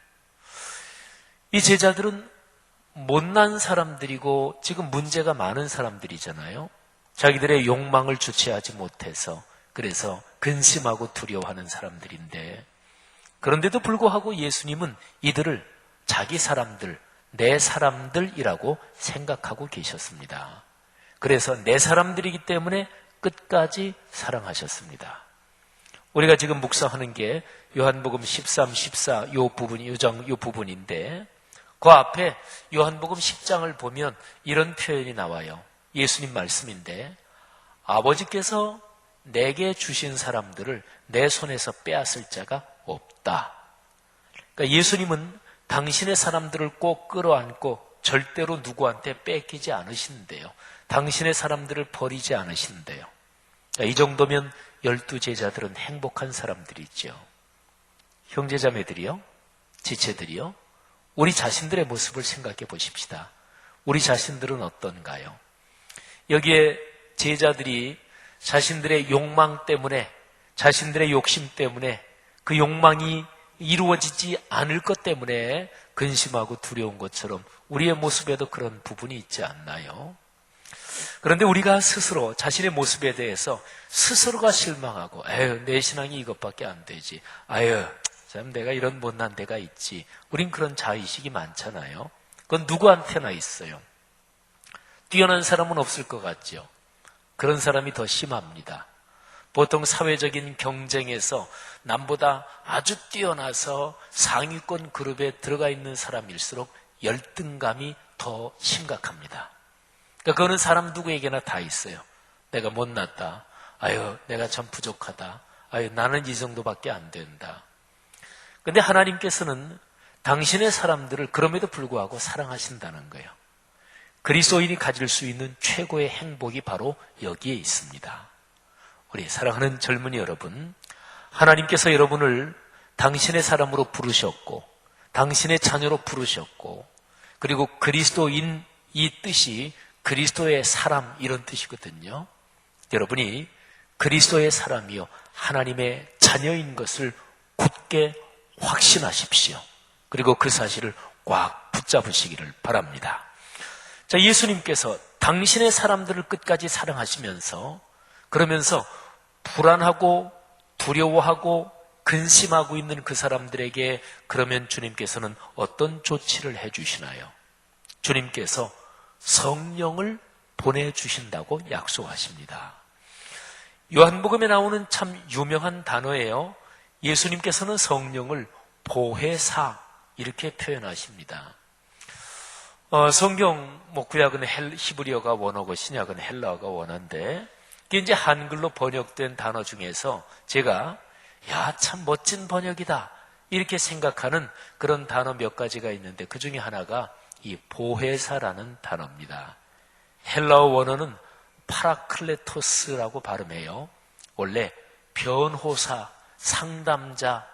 이 제자들은 못난 사람들이고 지금 문제가 많은 사람들이잖아요. 자기들의 욕망을 주체하지 못해서 그래서 근심하고 두려워하는 사람들인데, 그런데도 불구하고 예수님은 이들을 자기 사람들, 내 사람들이라고 생각하고 계셨습니다. 그래서 내 사람들이기 때문에 끝까지 사랑하셨습니다. 우리가 지금 묵상하는 게 요한복음 13, 14 요 부분인데, 그 앞에 요한복음 10장을 보면 이런 표현이 나와요. 예수님 말씀인데, 아버지께서 내게 주신 사람들을 내 손에서 빼앗을 자가 없다. 그러니까 예수님은 당신의 사람들을 꼭 끌어안고 절대로 누구한테 뺏기지 않으시는데요. 당신의 사람들을 버리지 않으시는데요. 이 정도면 12제자들은 행복한 사람들이죠. 형제자매들이요, 지체들이요, 우리 자신들의 모습을 생각해 보십시다. 우리 자신들은 어떤가요? 여기에 제자들이 자신들의 욕망 때문에, 자신들의 욕심 때문에, 그 욕망이 이루어지지 않을 것 때문에 근심하고 두려운 것처럼 우리의 모습에도 그런 부분이 있지 않나요? 그런데 우리가 스스로 자신의 모습에 대해서 스스로가 실망하고, 아유, 내 신앙이 이것밖에 안 되지, 아유, 참 내가 이런 못난 데가 있지, 우린 그런 자의식이 많잖아요. 그건 누구한테나 있어요. 뛰어난 사람은 없을 것 같죠. 그런 사람이 더 심합니다. 보통 사회적인 경쟁에서 남보다 아주 뛰어나서 상위권 그룹에 들어가 있는 사람일수록 열등감이 더 심각합니다. 그러니까 그거는 사람 누구에게나 다 있어요. 내가 못났다, 아유 내가 참 부족하다, 아유 나는 이 정도밖에 안 된다. 근데 하나님께서는 당신의 사람들을 그럼에도 불구하고 사랑하신다는 거예요. 그리스도인이 가질 수 있는 최고의 행복이 바로 여기에 있습니다. 우리 사랑하는 젊은이 여러분, 하나님께서 여러분을 당신의 사람으로 부르셨고 당신의 자녀로 부르셨고, 그리고 그리스도인, 이 뜻이 그리스도의 사람 이런 뜻이거든요. 여러분이 그리스도의 사람이요 하나님의 자녀인 것을 굳게 확신하십시오. 그리고 그 사실을 꽉 붙잡으시기를 바랍니다. 자, 예수님께서 당신의 사람들을 끝까지 사랑하시면서, 그러면서 불안하고 두려워하고 근심하고 있는 그 사람들에게 그러면 주님께서는 어떤 조치를 해주시나요? 주님께서 성령을 보내주신다고 약속하십니다. 요한복음에 나오는 참 유명한 단어예요. 예수님께서는 성령을 보혜사 이렇게 표현하십니다. 성경 구약은 히브리어가 원어고 신약은 헬라어가 원어인데, 이게 이제 한글로 번역된 단어 중에서 제가 참 멋진 번역이다 이렇게 생각하는 그런 단어 몇 가지가 있는데, 그 중에 하나가 이 보혜사라는 단어입니다. 헬라어 원어는 파라클레토스라고 발음해요. 원래 변호사, 상담자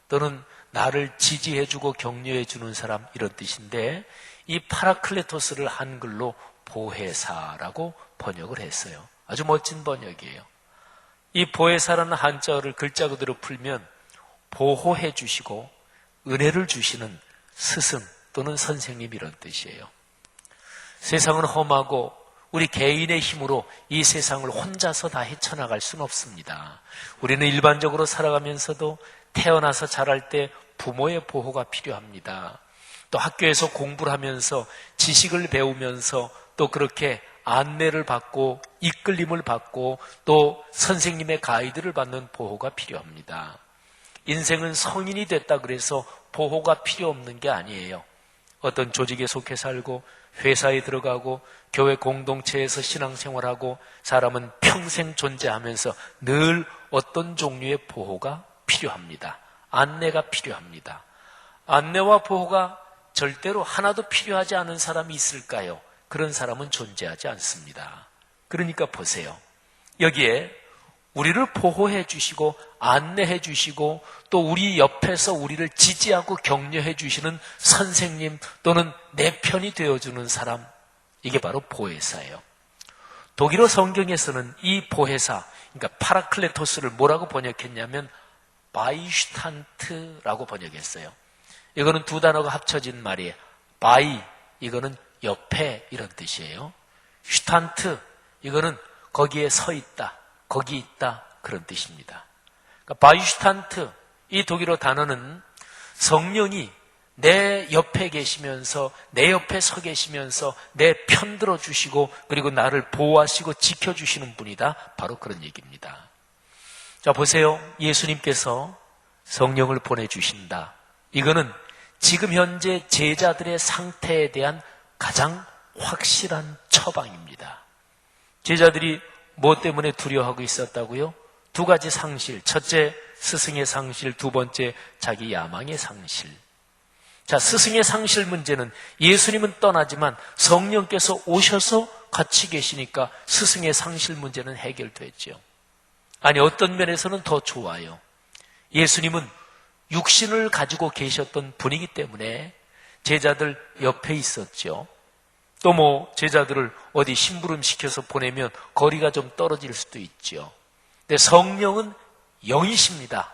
또는 나를 지지해주고 격려해주는 사람 이런 뜻인데, 이 파라클레토스를 한글로 보혜사라고 번역을 했어요. 아주 멋진 번역이에요. 이 보혜사라는 한자어를 글자 그대로 풀면 보호해 주시고 은혜를 주시는 스승 또는 선생님 이런 뜻이에요. 세상은 험하고 우리 개인의 힘으로 이 세상을 혼자서 다 헤쳐나갈 수는 없습니다. 우리는 일반적으로 살아가면서도 태어나서 자랄 때 부모의 보호가 필요합니다. 또 학교에서 공부를 하면서 지식을 배우면서 또 그렇게 안내를 받고 이끌림을 받고 또 선생님의 가이드를 받는 보호가 필요합니다. 인생은 성인이 됐다 그래서 보호가 필요 없는 게 아니에요. 어떤 조직에 속해 살고 회사에 들어가고 교회 공동체에서 신앙생활하고 사람은 평생 존재하면서 늘 어떤 종류의 보호가 필요합니다. 안내가 필요합니다. 안내와 보호가 절대로 하나도 필요하지 않은 사람이 있을까요? 그런 사람은 존재하지 않습니다. 그러니까 보세요. 여기에 우리를 보호해 주시고 안내해 주시고 또 우리 옆에서 우리를 지지하고 격려해 주시는 선생님 또는 내 편이 되어주는 사람, 이게 바로 보혜사예요. 독일어 성경에서는 이 보혜사, 그러니까 파라클레토스를 뭐라고 번역했냐면 바이슈탄트라고 번역했어요. 이거는 두 단어가 합쳐진 말이에요. 바이, 이거는 옆에 이런 뜻이에요. 슈탄트, 이거는 거기에 서 있다, 거기 있다 그런 뜻입니다. 그러니까 바이슈탄트, 이 독일어 단어는 성령이 내 옆에 계시면서 내 옆에 서 계시면서 내 편 들어주시고 그리고 나를 보호하시고 지켜주시는 분이다. 바로 그런 얘기입니다. 자, 보세요. 예수님께서 성령을 보내주신다. 이거는 지금 현재 제자들의 상태에 대한 가장 확실한 처방입니다. 제자들이 뭐 때문에 두려워하고 있었다고요? 두 가지 상실. 첫째, 스승의 상실. 두 번째, 자기 야망의 상실. 자, 스승의 상실 문제는 예수님은 떠나지만 성령께서 오셔서 같이 계시니까 스승의 상실 문제는 해결됐죠. 아니, 어떤 면에서는 더 좋아요. 예수님은 육신을 가지고 계셨던 분이기 때문에 제자들 옆에 있었죠. 또 뭐 제자들을 어디 심부름 시켜서 보내면 거리가 좀 떨어질 수도 있죠. 근데 성령은 영이십니다.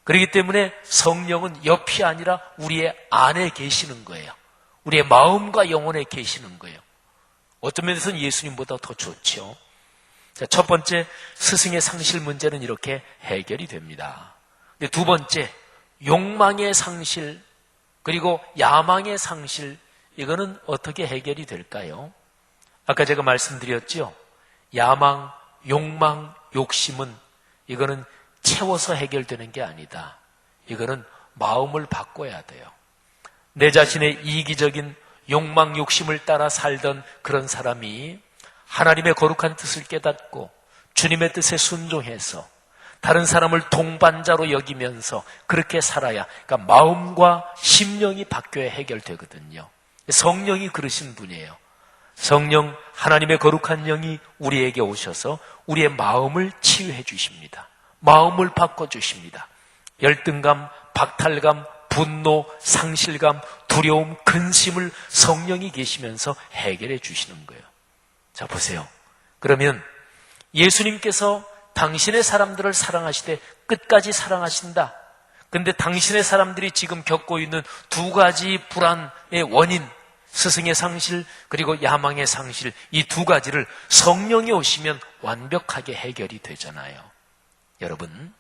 그렇기 때문에 성령은 옆이 아니라 우리의 안에 계시는 거예요. 우리의 마음과 영혼에 계시는 거예요. 어떤 면에서는 예수님보다 더 좋죠. 자, 첫 번째, 스승의 상실 문제는 이렇게 해결이 됩니다. 근데 두 번째, 욕망의 상실 그리고 야망의 상실, 이거는 어떻게 해결이 될까요? 아까 제가 말씀드렸죠. 야망, 욕망, 욕심은 이거는 채워서 해결되는 게 아니다. 이거는 마음을 바꿔야 돼요. 내 자신의 이기적인 욕망, 욕심을 따라 살던 그런 사람이 하나님의 거룩한 뜻을 깨닫고 주님의 뜻에 순종해서 다른 사람을 동반자로 여기면서 그렇게 살아야, 그러니까 마음과 심령이 바뀌어야 해결되거든요. 성령이 그러신 분이에요. 성령, 하나님의 거룩한 영이 우리에게 오셔서 우리의 마음을 치유해 주십니다. 마음을 바꿔주십니다. 열등감, 박탈감, 분노, 상실감, 두려움, 근심을 성령이 계시면서 해결해 주시는 거예요. 자, 보세요. 그러면 예수님께서 당신의 사람들을 사랑하시되 끝까지 사랑하신다. 근데 당신의 사람들이 지금 겪고 있는 두 가지 불안의 원인, 스승의 상실 그리고 야망의 상실, 이 두 가지를 성령이 오시면 완벽하게 해결이 되잖아요. 여러분,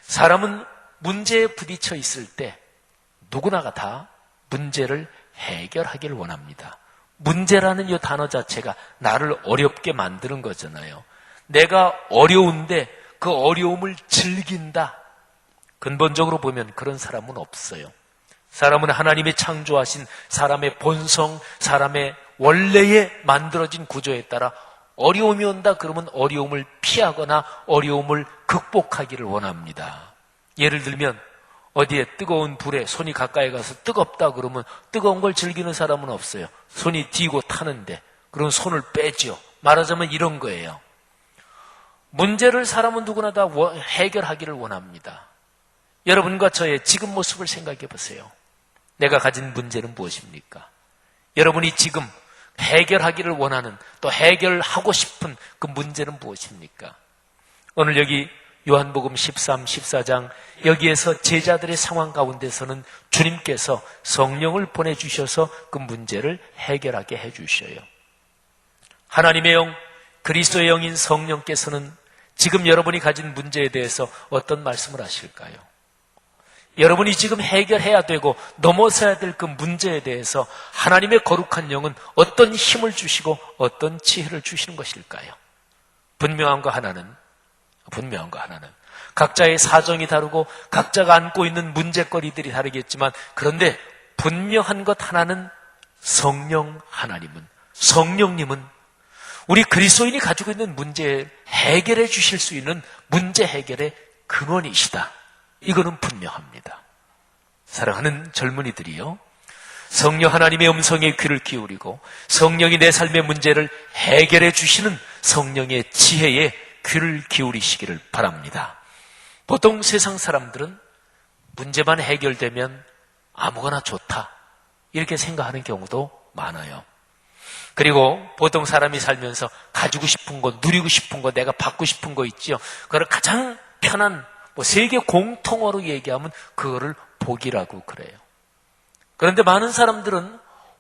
사람은 문제에 부딪혀 있을 때 누구나가 다 문제를 해결하기를 원합니다. 문제라는 이 단어 자체가 나를 어렵게 만드는 거잖아요. 내가 어려운데 그 어려움을 즐긴다. 근본적으로 보면 그런 사람은 없어요. 사람은 하나님의 창조하신 사람의 본성, 사람의 원래에 만들어진 구조에 따라 어려움이 온다 그러면 어려움을 피하거나 어려움을 극복하기를 원합니다. 예를 들면 어디에 뜨거운 불에 손이 가까이 가서 뜨겁다 그러면 뜨거운 걸 즐기는 사람은 없어요. 손이 뒤고 타는데 그럼 손을 빼죠. 말하자면 이런 거예요. 문제를 사람은 누구나 다 해결하기를 원합니다. 여러분과 저의 지금 모습을 생각해 보세요. 내가 가진 문제는 무엇입니까? 여러분이 지금 해결하기를 원하는, 또 해결하고 싶은 그 문제는 무엇입니까? 오늘 여기 요한복음 13, 14장 여기에서 제자들의 상황 가운데서는 주님께서 성령을 보내주셔서 그 문제를 해결하게 해주셔요. 하나님의 영, 그리스도의 영인 성령께서는 지금 여러분이 가진 문제에 대해서 어떤 말씀을 하실까요? 여러분이 지금 해결해야 되고 넘어서야 될 그 문제에 대해서 하나님의 거룩한 영은 어떤 힘을 주시고 어떤 지혜를 주시는 것일까요? 분명한 거 하나는 각자의 사정이 다르고 각자가 안고 있는 문제거리들이 다르겠지만, 그런데 분명한 것 하나는 성령님은 우리 그리스도인이 가지고 있는 문제를 해결해 주실 수 있는 문제 해결의 근원이시다. 이거는 분명합니다. 사랑하는 젊은이들이요, 성령 하나님의 음성에 귀를 기울이고 성령이 내 삶의 문제를 해결해 주시는 성령의 지혜에 귀를 기울이시기를 바랍니다. 보통 세상 사람들은 문제만 해결되면 아무거나 좋다 이렇게 생각하는 경우도 많아요. 그리고 보통 사람이 살면서 가지고 싶은 거, 누리고 싶은 거, 내가 받고 싶은 거 있죠. 그걸 가장 편한 세계 공통어로 얘기하면 그거를 복이라고 그래요. 그런데 많은 사람들은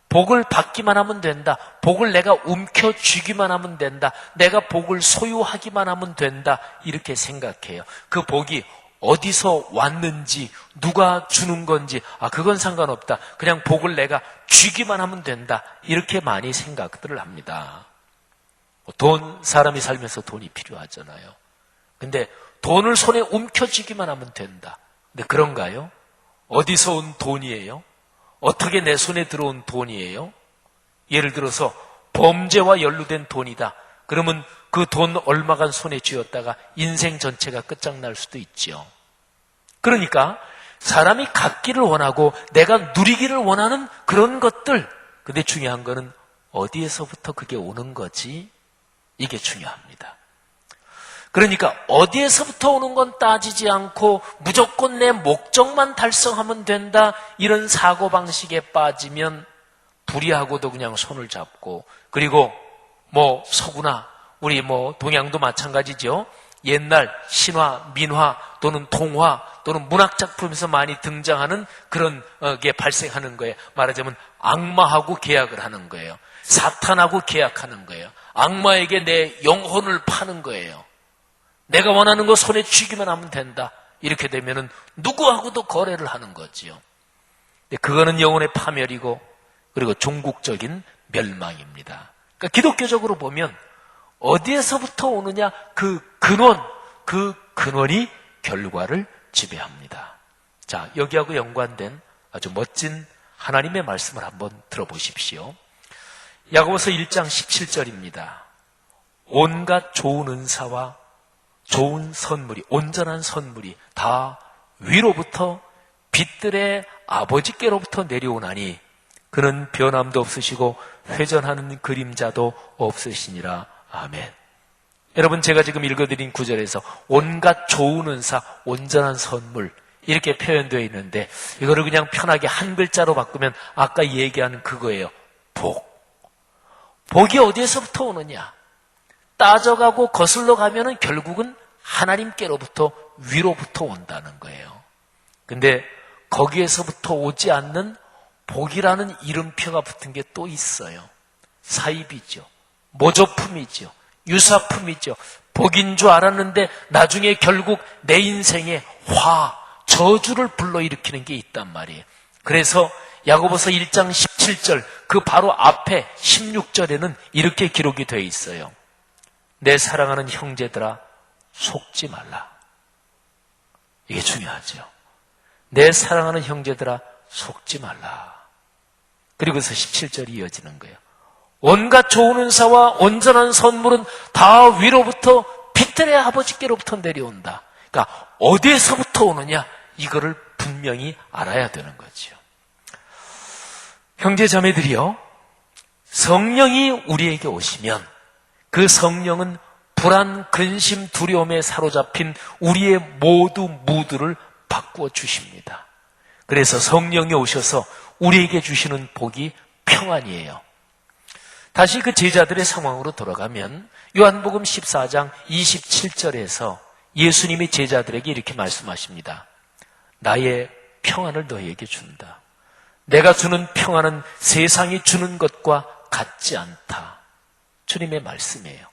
복을 받기만 하면 된다. 복을 내가 움켜쥐기만 하면 된다. 내가 복을 소유하기만 하면 된다. 이렇게 생각해요. 그 복이 어디서 왔는지, 누가 주는 건지, 그건 상관없다. 그냥 복을 내가 쥐기만 하면 된다. 이렇게 많이 생각들을 합니다. 사람이 살면서 돈이 필요하잖아요. 근데 돈을 손에 움켜쥐기만 하면 된다. 근데 그런가요? 어디서 온 돈이에요? 어떻게 내 손에 들어온 돈이에요? 예를 들어서 범죄와 연루된 돈이다. 그러면 그 돈 얼마간 손에 쥐었다가 인생 전체가 끝장날 수도 있지요. 그러니까 사람이 갖기를 원하고 내가 누리기를 원하는 그런 것들. 근데 중요한 거는 어디에서부터 그게 오는 거지? 이게 중요합니다. 그러니까 어디에서부터 오는 건 따지지 않고 무조건 내 목적만 달성하면 된다. 이런 사고방식에 빠지면 불의하고도 그냥 손을 잡고, 그리고 서구나 우리 동양도 마찬가지죠. 옛날 신화, 민화 또는 동화 또는 문학작품에서 많이 등장하는 그런 게 발생하는 거예요. 말하자면 악마하고 계약을 하는 거예요. 사탄하고 계약하는 거예요. 악마에게 내 영혼을 파는 거예요. 내가 원하는 거 손에 쥐기만 하면 된다. 이렇게 되면은 누구하고도 거래를 하는 거지요. 근데 그거는 영혼의 파멸이고, 그리고 종국적인 멸망입니다. 그러니까 기독교적으로 보면 어디에서부터 오느냐, 그 근원이 결과를 지배합니다. 자, 여기하고 연관된 아주 멋진 하나님의 말씀을 한번 들어보십시오. 야고보서 1장 17절입니다. 온갖 좋은 은사와 좋은 선물이, 온전한 선물이 다 위로부터 빛들의 아버지께로부터 내려오나니 그는 변함도 없으시고 회전하는 그림자도 없으시니라. 아멘. 여러분, 제가 지금 읽어드린 구절에서 온갖 좋은 은사, 온전한 선물 이렇게 표현되어 있는데, 이거를 그냥 편하게 한 글자로 바꾸면 아까 얘기하는 그거예요. 복이 어디에서부터 오느냐? 따져가고 거슬러 가면은 결국은 하나님께로부터, 위로부터 온다는 거예요. 근데 거기에서부터 오지 않는 복이라는 이름표가 붙은 게 또 있어요. 사입이죠. 모조품이죠. 유사품이죠. 복인 줄 알았는데 나중에 결국 내 인생에 저주를 불러일으키는 게 있단 말이에요. 그래서 야고보서 1장 17절 그 바로 앞에 16절에는 이렇게 기록이 되어 있어요. 내 사랑하는 형제들아 속지 말라. 이게 중요하죠. 내 사랑하는 형제들아 속지 말라. 그리고서 17절이 이어지는 거예요. 온갖 좋은 은사와 온전한 선물은 다 위로부터 빛들의 아버지께로부터 내려온다. 그러니까 어디에서부터 오느냐, 이거를 분명히 알아야 되는 거죠. 형제 자매들이요, 성령이 우리에게 오시면 그 성령은 불안, 근심, 두려움에 사로잡힌 우리의 모두 무드를 바꾸어 주십니다. 그래서 성령이 오셔서 우리에게 주시는 복이 평안이에요. 다시 그 제자들의 상황으로 돌아가면 요한복음 14장 27절에서 예수님이 제자들에게 이렇게 말씀하십니다. 나의 평안을 너희에게 준다. 내가 주는 평안은 세상이 주는 것과 같지 않다. 주님의 말씀이에요.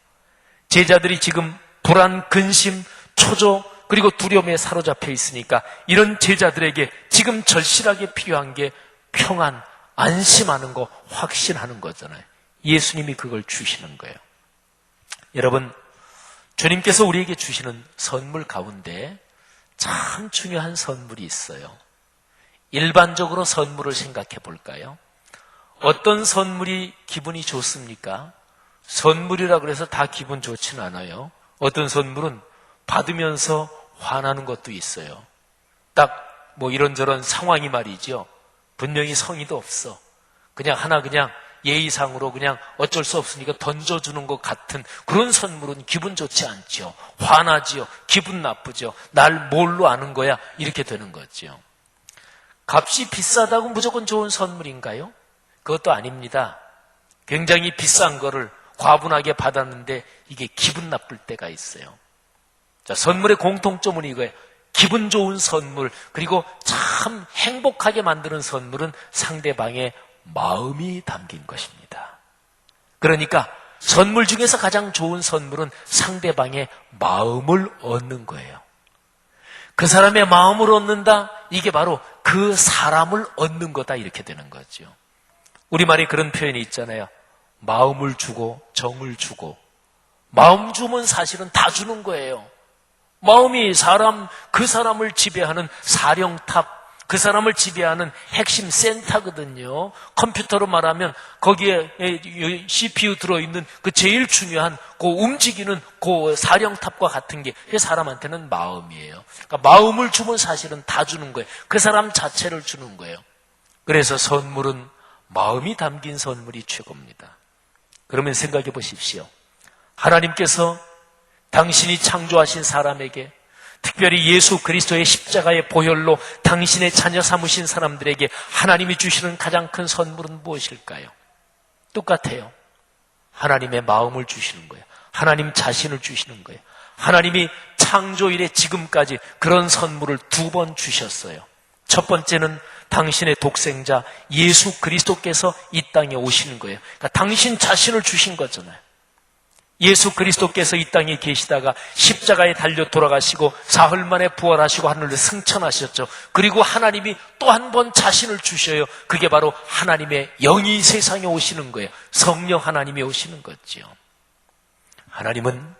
제자들이 지금 불안, 근심, 초조 그리고 두려움에 사로잡혀 있으니까 이런 제자들에게 지금 절실하게 필요한 게 평안, 안심하는 거, 확신하는 거잖아요. 예수님이 그걸 주시는 거예요. 여러분, 주님께서 우리에게 주시는 선물 가운데 참 중요한 선물이 있어요. 일반적으로 선물을 생각해 볼까요? 어떤 선물이 기분이 좋습니까? 선물이라 그래서 다 기분 좋지는 않아요. 어떤 선물은 받으면서 화나는 것도 있어요. 딱 이런저런 상황이 말이죠. 분명히 성의도 없어. 그냥 예의상으로 그냥 어쩔 수 없으니까 던져주는 것 같은 그런 선물은 기분 좋지 않죠. 화나지요. 기분 나쁘죠. 날 뭘로 아는 거야? 이렇게 되는 거죠. 값이 비싸다고 무조건 좋은 선물인가요? 그것도 아닙니다. 굉장히 비싼 거를 과분하게 받았는데 이게 기분 나쁠 때가 있어요. 자, 선물의 공통점은 이거예요. 기분 좋은 선물, 그리고 참 행복하게 만드는 선물은 상대방의 마음이 담긴 것입니다. 그러니까 선물 중에서 가장 좋은 선물은 상대방의 마음을 얻는 거예요. 그 사람의 마음을 얻는다, 이게 바로 그 사람을 얻는 거다, 이렇게 되는 거죠. 우리말에 그런 표현이 있잖아요. 마음을 주고 정을 주고. 마음 주면 사실은 다 주는 거예요. 마음이 그 사람을 지배하는 사령탑, 그 사람을 지배하는 핵심 센터거든요. 컴퓨터로 말하면 거기에 CPU 들어있는 그 제일 중요한 그 움직이는 그 사령탑과 같은 게 사람한테는 마음이에요. 그러니까 마음을 주면 사실은 다 주는 거예요. 그 사람 자체를 주는 거예요. 그래서 선물은 마음이 담긴 선물이 최고입니다. 그러면 생각해 보십시오. 하나님께서 당신이 창조하신 사람에게, 특별히 예수 그리스도의 십자가의 보혈로 당신의 자녀 삼으신 사람들에게 하나님이 주시는 가장 큰 선물은 무엇일까요? 똑같아요. 하나님의 마음을 주시는 거예요. 하나님 자신을 주시는 거예요. 하나님이 창조일에 지금까지 그런 선물을 2번 주셨어요. 첫 번째는 당신의 독생자 예수 그리스도께서 이 땅에 오시는 거예요. 그러니까 당신 자신을 주신 거잖아요. 예수 그리스도께서 이 땅에 계시다가 십자가에 달려 돌아가시고 사흘 만에 부활하시고 하늘로 승천하셨죠. 그리고 하나님이 또 한 번 자신을 주셔요. 그게 바로 하나님의 영이 세상에 오시는 거예요. 성령 하나님이 오시는 거죠. 하나님은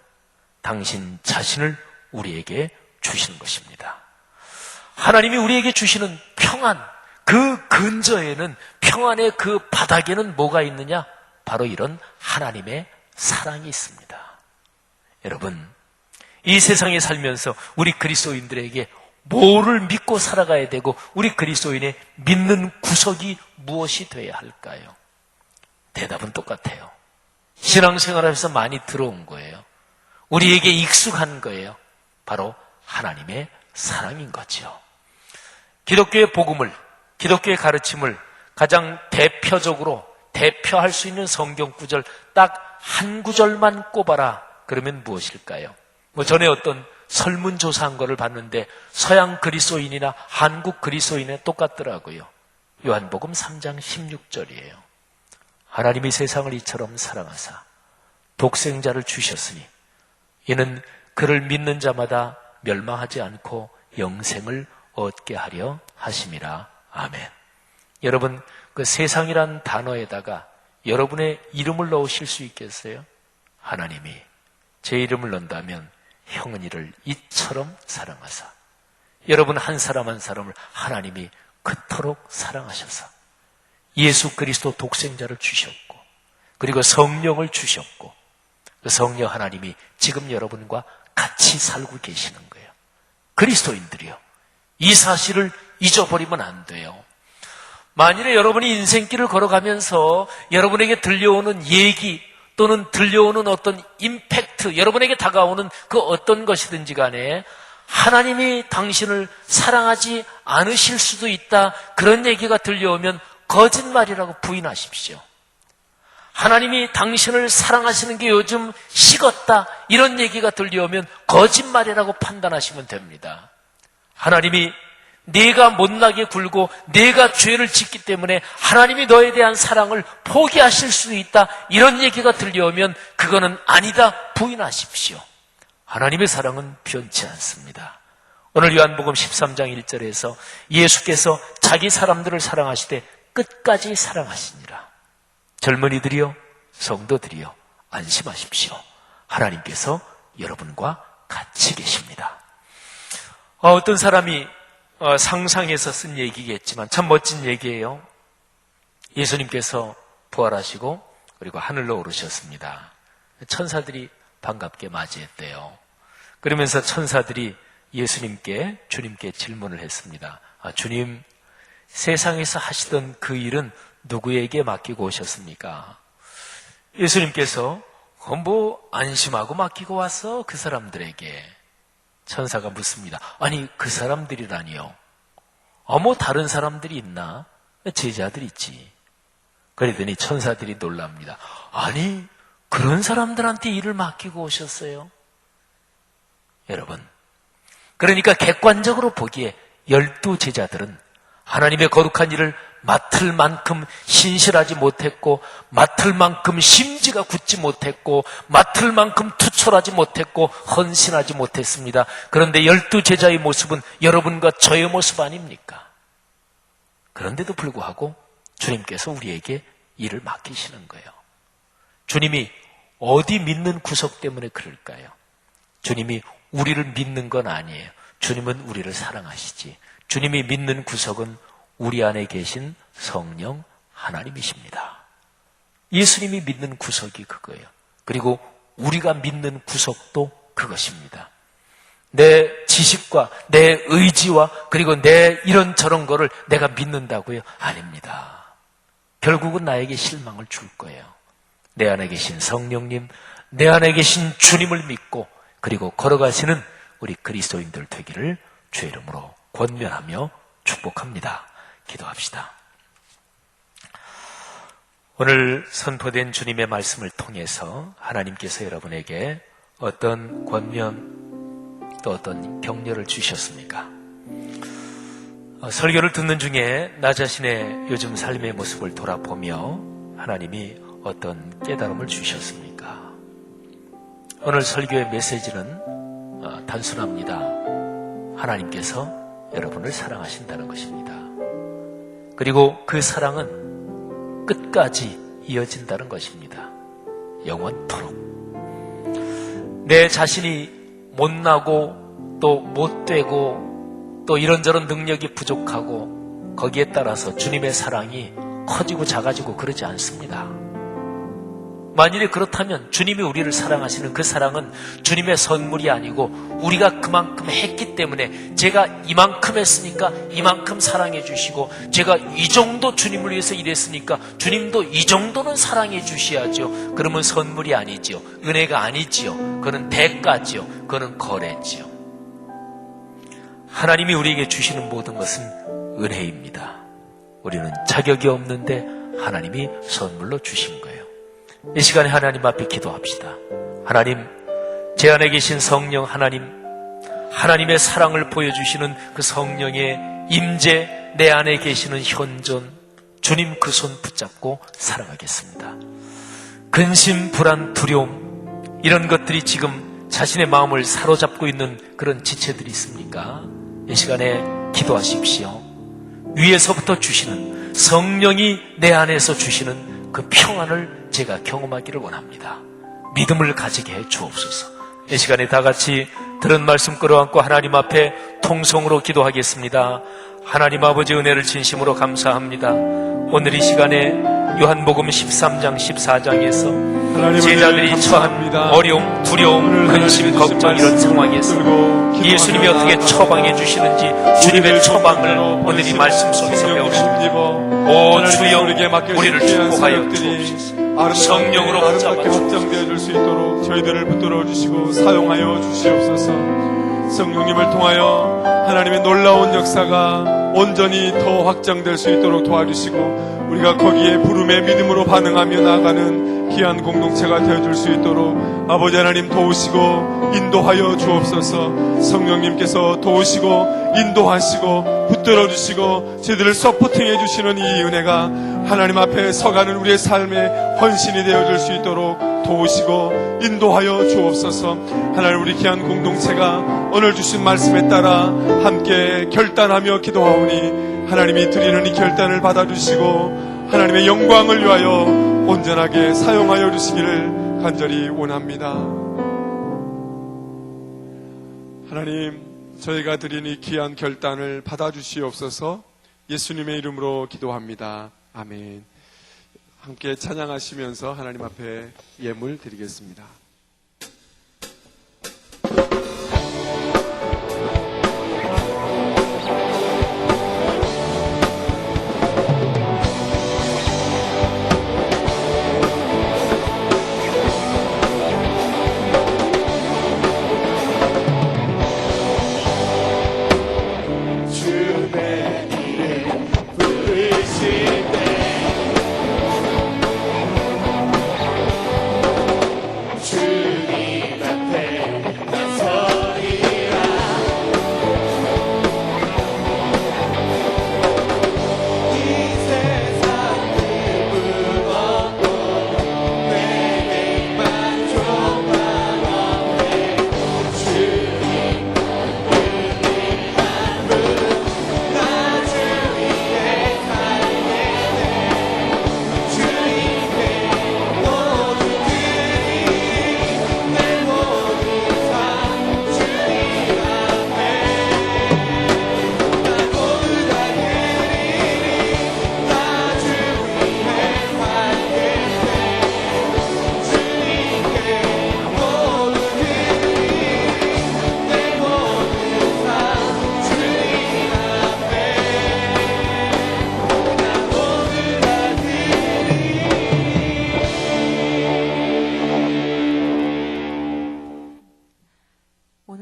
당신 자신을 우리에게 주시는 것입니다. 하나님이 우리에게 주시는 평안, 그 근저에는, 평안의 그 바닥에는 뭐가 있느냐? 바로 이런 하나님의 사랑이 있습니다. 여러분, 이 세상에 살면서 우리 그리스도인들에게 뭐를 믿고 살아가야 되고 우리 그리스도인의 믿는 구석이 무엇이 되어야 할까요? 대답은 똑같아요. 신앙생활에서 많이 들어온 거예요. 우리에게 익숙한 거예요. 바로 하나님의 사랑인 거죠. 기독교의 복음을, 기독교의 가르침을 가장 대표할 수 있는 성경 구절 딱 한 구절만 꼽아라. 그러면 무엇일까요? 전에 어떤 설문조사한 거를 봤는데 서양 그리스도인이나 한국 그리스도인에 똑같더라고요. 요한복음 3장 16절이에요. 하나님이 세상을 이처럼 사랑하사 독생자를 주셨으니 이는 그를 믿는 자마다 멸망하지 않고 영생을 얻게 하려 하심이라. 아멘. 여러분, 그 세상이란 단어에다가 여러분의 이름을 넣으실 수 있겠어요? 하나님이 제 이름을 넣는다면 형은 이를 이처럼 사랑하사. 여러분 한 사람 한 사람을 하나님이 그토록 사랑하셔서 예수 그리스도 독생자를 주셨고, 그리고 성령을 주셨고, 그 성령 하나님이 지금 여러분과 같이 살고 계시는 거예요. 그리스도인들이요, 이 사실을 잊어버리면 안 돼요. 만일에 여러분이 인생길을 걸어가면서 여러분에게 들려오는 얘기 또는 들려오는 어떤 임팩트, 여러분에게 다가오는 그 어떤 것이든지 간에 하나님이 당신을 사랑하지 않으실 수도 있다, 그런 얘기가 들려오면 거짓말이라고 부인하십시오. 하나님이 당신을 사랑하시는 게 요즘 식었다, 이런 얘기가 들려오면 거짓말이라고 판단하시면 됩니다. 하나님이 내가 못나게 굴고 내가 죄를 짓기 때문에 하나님이 너에 대한 사랑을 포기하실 수도 있다, 이런 얘기가 들려오면 그거는 아니다, 부인하십시오. 하나님의 사랑은 변치 않습니다. 오늘 요한복음 13장 1절에서 예수께서 자기 사람들을 사랑하시되 끝까지 사랑하시니라. 젊은이들이요, 성도들이요, 안심하십시오. 하나님께서 여러분과 같이 계십니다. 어떤 사람이 상상해서 쓴 얘기겠지만 참 멋진 얘기예요. 예수님께서 부활하시고 그리고 하늘로 오르셨습니다. 천사들이 반갑게 맞이했대요. 그러면서 천사들이 주님께 질문을 했습니다. 주님, 세상에서 하시던 그 일은 누구에게 맡기고 오셨습니까? 예수님께서 안심하고 맡기고 왔어, 그 사람들에게. 천사가 묻습니다. 아니, 그 사람들이라니요? 다른 사람들이 있나? 제자들 있지. 그러더니 천사들이 놀랍니다. 아니, 그런 사람들한테 일을 맡기고 오셨어요? 여러분, 그러니까 객관적으로 보기에 12제자들은 하나님의 거룩한 일을 맡을 만큼 신실하지 못했고, 맡을 만큼 심지가 굳지 못했고, 맡을 만큼 투철하지 못했고, 헌신하지 못했습니다. 그런데 12제자의 모습은 여러분과 저의 모습 아닙니까? 그런데도 불구하고 주님께서 우리에게 일을 맡기시는 거예요. 주님이 어디 믿는 구석 때문에 그럴까요? 주님이 우리를 믿는 건 아니에요. 주님은 우리를 사랑하시지. 주님이 믿는 구석은 우리 안에 계신 성령 하나님이십니다. 예수님이 믿는 구석이 그거예요. 그리고 우리가 믿는 구석도 그것입니다. 내 지식과 내 의지와 그리고 내 이런저런 거를 내가 믿는다고요? 아닙니다. 결국은 나에게 실망을 줄 거예요. 내 안에 계신 성령님, 내 안에 계신 주님을 믿고 그리고 걸어가시는 우리 그리스도인들 되기를 주의 이름으로 권면하며 축복합니다. 기도합시다. 오늘 선포된 주님의 말씀을 통해서 하나님께서 여러분에게 어떤 권면 또 어떤 격려를 주셨습니까? 설교를 듣는 중에 나 자신의 요즘 삶의 모습을 돌아보며 하나님이 어떤 깨달음을 주셨습니까? 오늘 설교의 메시지는 단순합니다. 하나님께서 여러분을 사랑하신다는 것입니다. 그리고 그 사랑은 끝까지 이어진다는 것입니다. 영원토록. 내 자신이 못나고 또 못되고 또 이런저런 능력이 부족하고 거기에 따라서 주님의 사랑이 커지고 작아지고 그러지 않습니다. 만일에 그렇다면 주님이 우리를 사랑하시는 그 사랑은 주님의 선물이 아니고 우리가 그만큼 했기 때문에 제가 이만큼 했으니까 이만큼 사랑해 주시고 제가 이 정도 주님을 위해서 일했으니까 주님도 이 정도는 사랑해 주셔야죠. 그러면 선물이 아니지요. 은혜가 아니지요. 그건 대가지요. 그건 거래지요. 하나님이 우리에게 주시는 모든 것은 은혜입니다. 우리는 자격이 없는데 하나님이 선물로 주신 거예요. 이 시간에 하나님 앞에 기도합시다. 하나님, 제 안에 계신 성령 하나님, 하나님의 사랑을 보여주시는 그 성령의 임재, 내 안에 계시는 현존, 주님 그 손 붙잡고 살아가겠습니다. 근심, 불안, 두려움, 이런 것들이 지금 자신의 마음을 사로잡고 있는 그런 지체들이 있습니까? 이 시간에 기도하십시오. 위에서부터 주시는 성령이 내 안에서 주시는 그 평안을 제가 경험하기를 원합니다. 믿음을 가지게 해 주옵소서. 이 시간에 다 같이 들은 말씀 끌어안고 하나님 앞에 통성으로 기도하겠습니다. 하나님 아버지 은혜를 진심으로 감사합니다. 오늘 이 시간에 요한복음 13장 14장에서 제자들이 처한 어려움, 두려움, 근심, 걱정 이런 상황에서 예수님이 어떻게 처방해 주시는지 주님의 처방을 오늘 이 말씀 속에서 배우십니다. 오 주여 우리를 축복하여 주옵소서. 성령으로 아름답게 확장되어 줄 수 있도록 저희들을 붙들어 주시고 사용하여 주시옵소서. 성령님을 통하여 하나님의 놀라운 역사가 온전히 더 확장될 수 있도록 도와주시고 우리가 거기에 부름의 믿음으로 반응하며 나아가는 귀한 공동체가 되어줄 수 있도록 아버지 하나님 도우시고 인도하여 주옵소서. 성령님께서 도우시고 인도하시고 붙들어 주시고 저희들을 서포팅해 주시는 이 은혜가 하나님 앞에 서가는 우리의 삶의 헌신이 되어줄 수 있도록 도우시고 인도하여 주옵소서. 하나님 우리 귀한 공동체가 오늘 주신 말씀에 따라 함께 결단하며 기도하오니 하나님이 드리는 이 결단을 받아주시고 하나님의 영광을 위하여 온전하게 사용하여 주시기를 간절히 원합니다. 하나님 저희가 드린 이 귀한 결단을 받아주시옵소서. 예수님의 이름으로 기도합니다. 아멘. 함께 찬양하시면서 하나님 앞에 예물 드리겠습니다. 주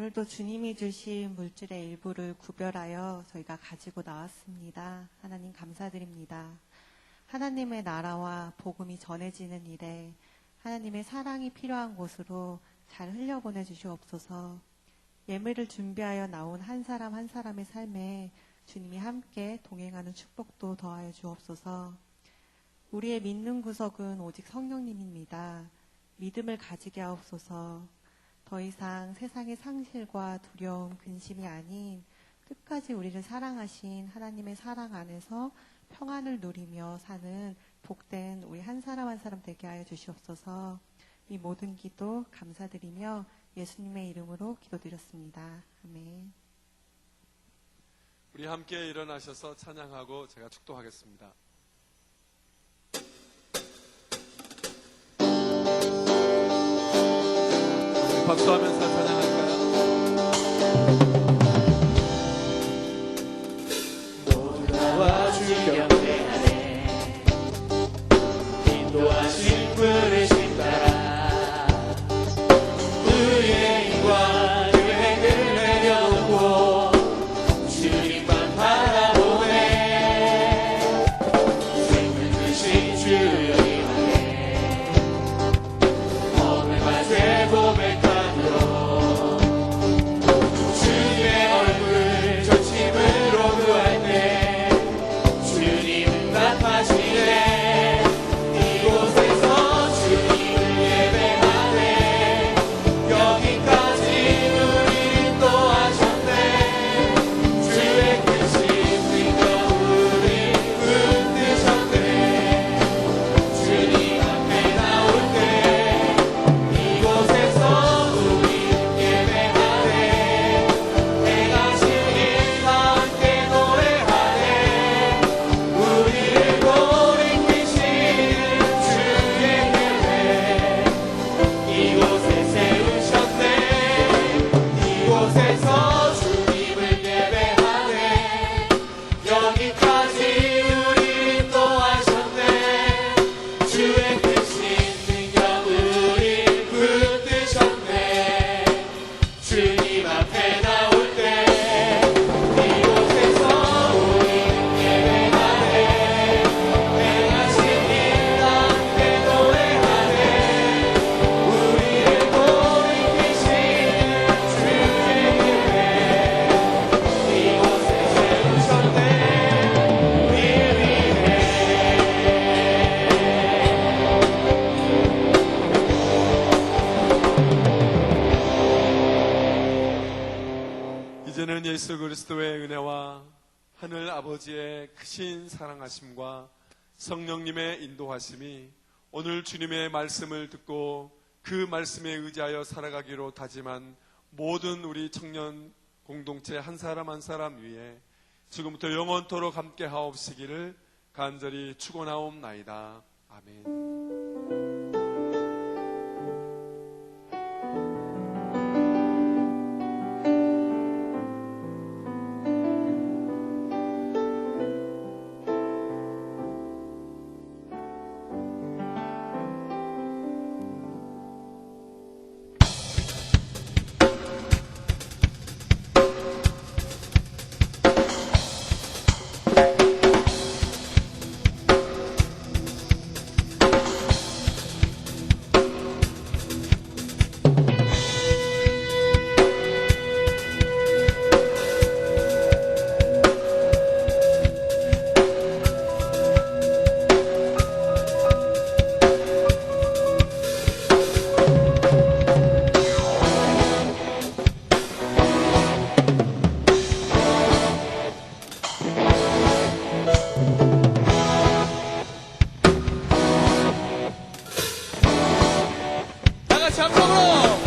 오늘도 주님이 주신 물질의 일부를 구별하여 저희가 가지고 나왔습니다. 하나님 감사드립니다. 하나님의 나라와 복음이 전해지는 일에 하나님의 사랑이 필요한 곳으로 잘 흘려보내 주시옵소서. 예물을 준비하여 나온 한 사람 한 사람의 삶에 주님이 함께 동행하는 축복도 더하여 주옵소서. 우리의 믿는 구석은 오직 성령님입니다. 믿음을 가지게 하옵소서. 더 이상 세상의 상실과 두려움, 근심이 아닌 끝까지 우리를 사랑하신 하나님의 사랑 안에서 평안을 누리며 사는 복된 우리 한 사람 한 사람 되게 하여 주시옵소서. 이 모든 기도 감사드리며 예수님의 이름으로 기도드렸습니다. 아멘. 우리 함께 일어나셔서 찬양하고 제가 축도하겠습니다. 우리 박수하면서 찬양할까요? 놀라와 주경배하네 인도하신 부르심 따라 우리의 힘과 계획을 내려놓고 주님만 바라보네 생명 주신 주여 임하네 어물과 죄 고백함으로 주님의 얼굴 조침으로 구할 때 주님은 나타나시네 이곳에서 주님을 예배하네 여기까지 우리를 또 하셨네 주의 크신 능력 우리 붙드셨네 주님 앞에 나올 때 이곳에서 우리는 예배하네 내가 주님과 함께 노래하네 우리를 돌이키시는 주의 계획 이곳에 세우셨네 이곳에서 주님을 예배하네 여기까지 우리를 또 하셨네 주의 크신 능력 우리 붙드셨네 주님 앞에 나올 때 이곳에서 우리는 예배하네 내가 주님과 함께 노래하네 우리를 돌이키시는 주의 계획 이곳에 세우셨네 우리를 위해 이제는 예수 그리스도의 은혜와 하늘 아버지의 크신 사랑하심과 성령님의 인도하심이 오늘 주님의 말씀을 듣고 그 말씀에 의지하여 살아가기로 다짐한 모든 우리 청년 공동체 한 사람 한 사람 위에 지금부터 영원토록 함께 하옵시기를 간절히 축원하옵나이다. 아멘. 다 같이 함성으로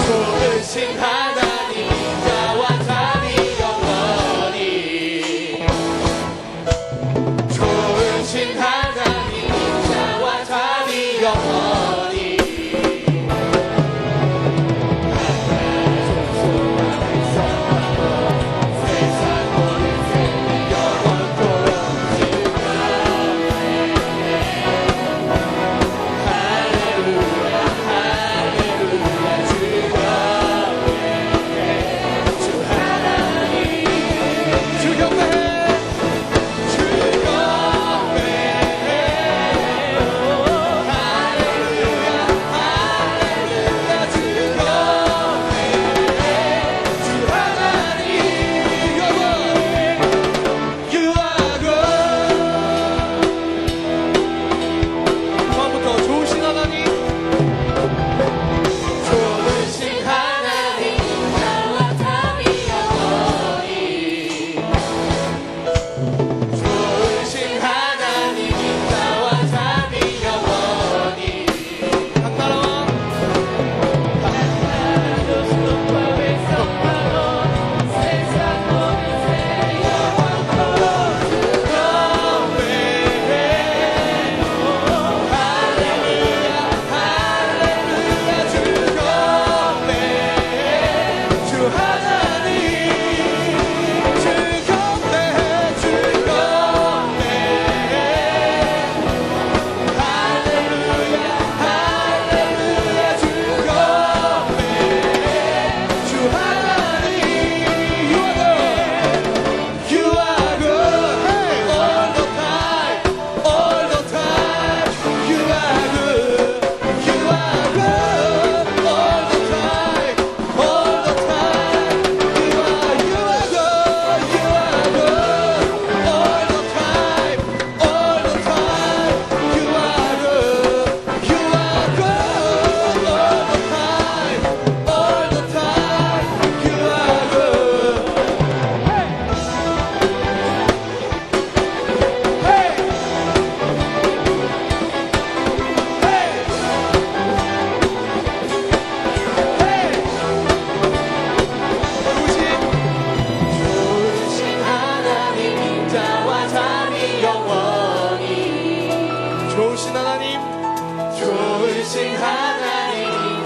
좋으신 하나님 자와 자비 영원히 좋으신 하나님 자와 자비 영원히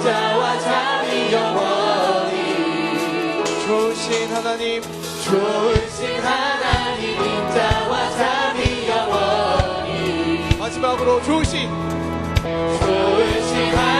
인자와 잠이 영원히 좋으신 하나님 좋으신 하나님 인자와 잠이 영원히 마지막으로 좋으신 하나님